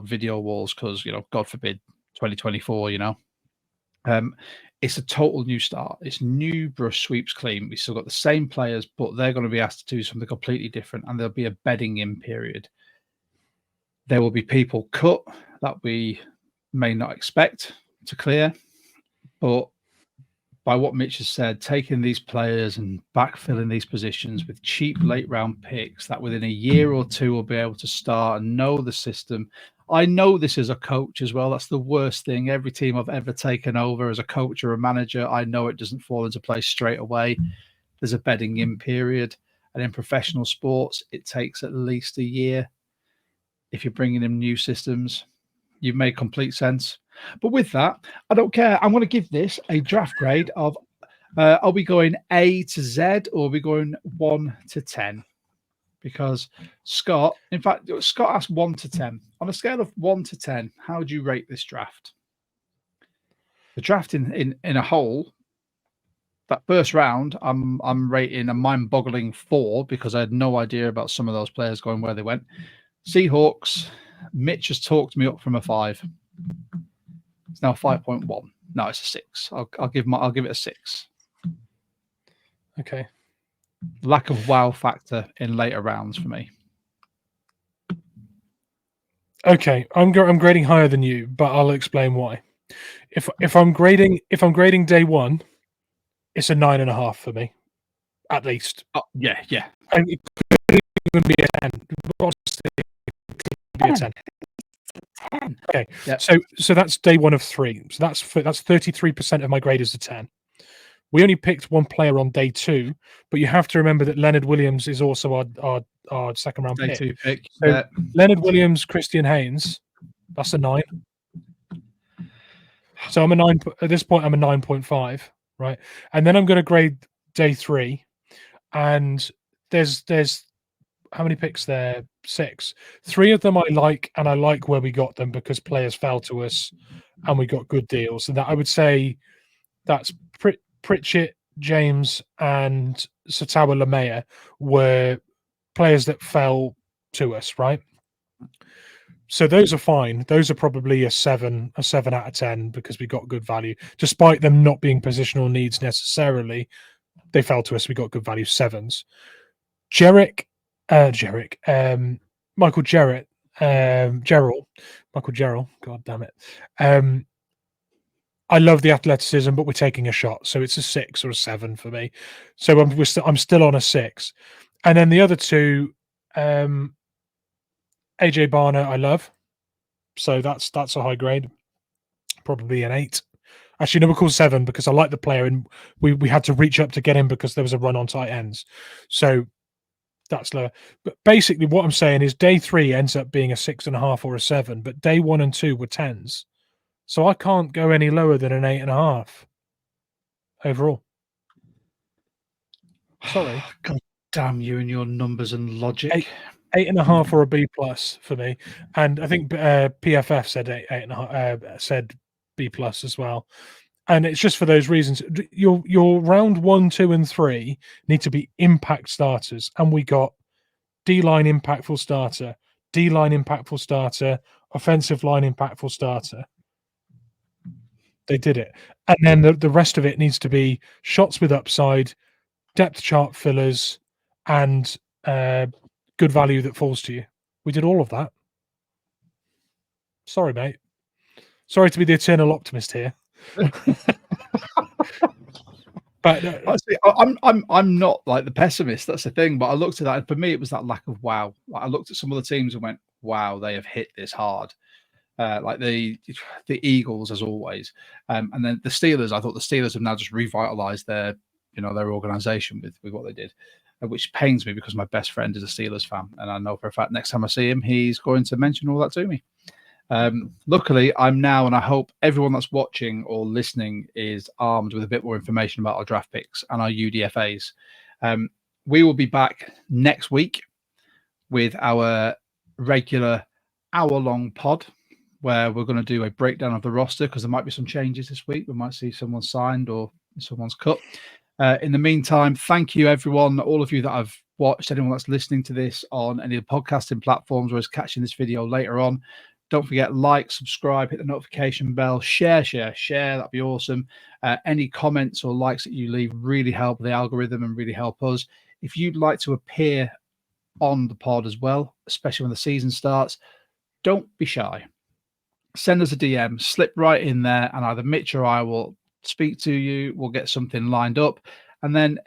video walls because, God forbid, 2024, it's a total new start. It's new brush sweeps clean. We still got the same players, but they're going to be asked to do something completely different, and there'll be a bedding in period. There will be people cut that we may not expect to clear, but by what Mitch has said, taking these players and backfilling these positions with cheap late round picks that within a year or two will be able to start and know the system. I know this as a coach as well. That's the worst thing. Every team I've ever taken over as a coach or a manager, I know it doesn't fall into place straight away. There's a bedding in period. And in professional sports, it takes at least a year. If you're bringing in new systems, you've made complete sense. But with that, I don't care. I'm going to give this a draft grade of, are we going A to Z or are we going 1 to 10? Because Scott asked 1 to 10. On a scale of 1 to 10, how do you rate this draft? The draft in a whole, that first round, I'm rating a mind-boggling 4 because I had no idea about some of those players going where they went. Seahawks, Mitch has talked me up from a 5. It's now 5.1. No, it's a 6. I'll give it a 6. Okay. Lack of wow factor in later rounds for me. Okay, I'm grading higher than you, but I'll explain why. If I'm grading day one, it's a 9.5 for me, at least. Oh, yeah. And it could even be a 10. Be a 10. Okay, yep. So that's day one of 3. So that's 33% of my grade is a 10. We only picked one player on day 2, but you have to remember that Leonard Williams is also our second round day pick. 2 pick. So yeah. Leonard Williams, Christian Haynes, that's a 9. So I'm a 9 at this point. I'm a 9.5, right? And then I'm going to grade day 3, and there's how many picks there? 6. 3 of them I like, and I like where we got them because players fell to us, and we got good deals. So that I would say that's Pritchett, James, and Satawa Lamea were players that fell to us, right? So those are fine. Those are probably a 7 out of 10 because we got good value, despite them not being positional needs necessarily. They fell to us. We got good value 7s. Michael Gerald. God damn it. I love the athleticism, but we're taking a shot, so it's a 6 or a 7 for me. So I'm still on a 6, and then the other 2, AJ Barner, I love, so that's a high grade, probably an 8. Actually, no, we'll call 7 because I like the player, and we had to reach up to get him because there was a run on tight ends, so that's lower. But basically, what I'm saying is day 3 ends up being a 6.5 or a 7, but day 1 and 2 were 10s. So I can't go any lower than an 8.5 overall. Sorry. God damn you and your numbers and logic. 8.5 or a B plus for me, and I think PFF said 8.5, said B plus as well. And it's just for those reasons. Your round 1, 2, and 3 need to be impact starters, and we got D-line impactful starter, D-line impactful starter, offensive line impactful starter. They did it. And then the rest of it needs to be shots with upside, depth chart fillers, and good value that falls to you. We did all of that. Sorry, mate. Sorry to be the eternal optimist here. But I'm not like the pessimist. That's the thing. But I looked at that, and for me, it was that lack of wow. Like, I looked at some of the teams and went, "Wow, they have hit this hard." Like the Eagles, as always, and then the Steelers. I thought the Steelers have now just revitalized their organization with what they did, which pains me because my best friend is a Steelers fan, and I know for a fact next time I see him, he's going to mention all that to me. Luckily, I'm now, and I hope everyone that's watching or listening is armed with a bit more information about our draft picks and our UDFAs. We will be back next week with our regular hour-long pod, where we're going to do a breakdown of the roster because there might be some changes this week. We might see someone signed or someone's cut. In the meantime, thank you, everyone, all of you that have watched, anyone that's listening to this on any of the podcasting platforms or is catching this video later on. Don't forget, like, subscribe, hit the notification bell, share. That'd be awesome. Any comments or likes that you leave really help the algorithm and really help us. If you'd like to appear on the pod as well, especially when the season starts, don't be shy. Send us a DM, slip right in there, and either Mitch or I will speak to you. We'll get something lined up. And then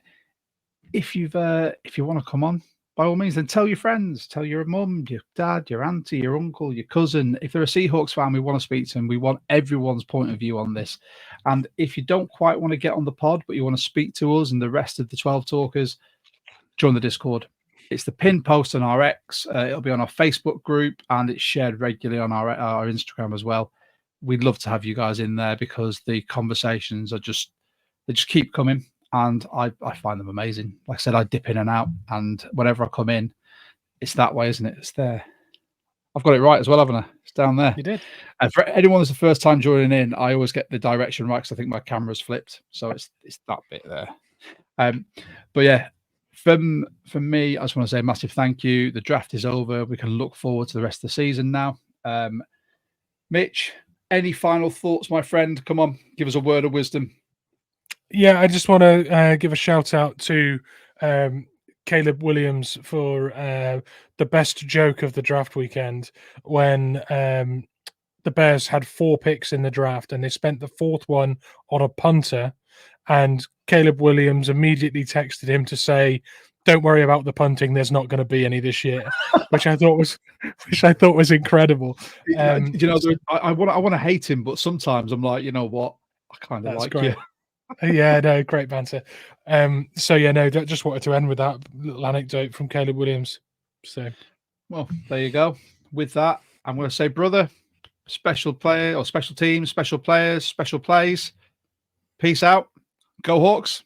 if you want to come on, by all means, then tell your friends, tell your mum, your dad, your auntie, your uncle, your cousin. If they're a Seahawks fan, we want to speak to them. We want everyone's point of view on this. And if you don't quite want to get on the pod, but you want to speak to us and the rest of the 12 talkers, join the Discord. It's the pinned post on our X. It'll be on our Facebook group, and it's shared regularly on our Instagram as well. We'd love to have you guys in there because the conversations are they just keep coming. And I find them amazing. Like I said, I dip in and out, and whenever I come in, it's that way, isn't it? It's there. I've got it right as well, haven't I? It's down there. You did. And for anyone that's the first time joining in, I always get the direction right because I think my camera's flipped, so it's that bit there. But yeah, from me, I just want to say a massive thank you. The draft is over. We can look forward to the rest of the season now. Mitch, any final thoughts, my friend? Come on, give us a word of wisdom. Yeah, I just want to give a shout out to Caleb Williams for the best joke of the draft weekend when the Bears had 4 picks in the draft and they spent the 4th one on a punter, and Caleb Williams immediately texted him to say, "Don't worry about the punting. There's not going to be any this year," which I thought was incredible. I want to hate him, but sometimes I'm like, you know what, I kind of like great. you. Yeah, no, great banter. So yeah, no, just wanted to end with that little anecdote from Caleb Williams. So, well, there you go. With that, I'm going to say, brother, special player or special teams, special players, special plays. Peace out. Go Hawks.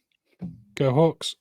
Go Hawks.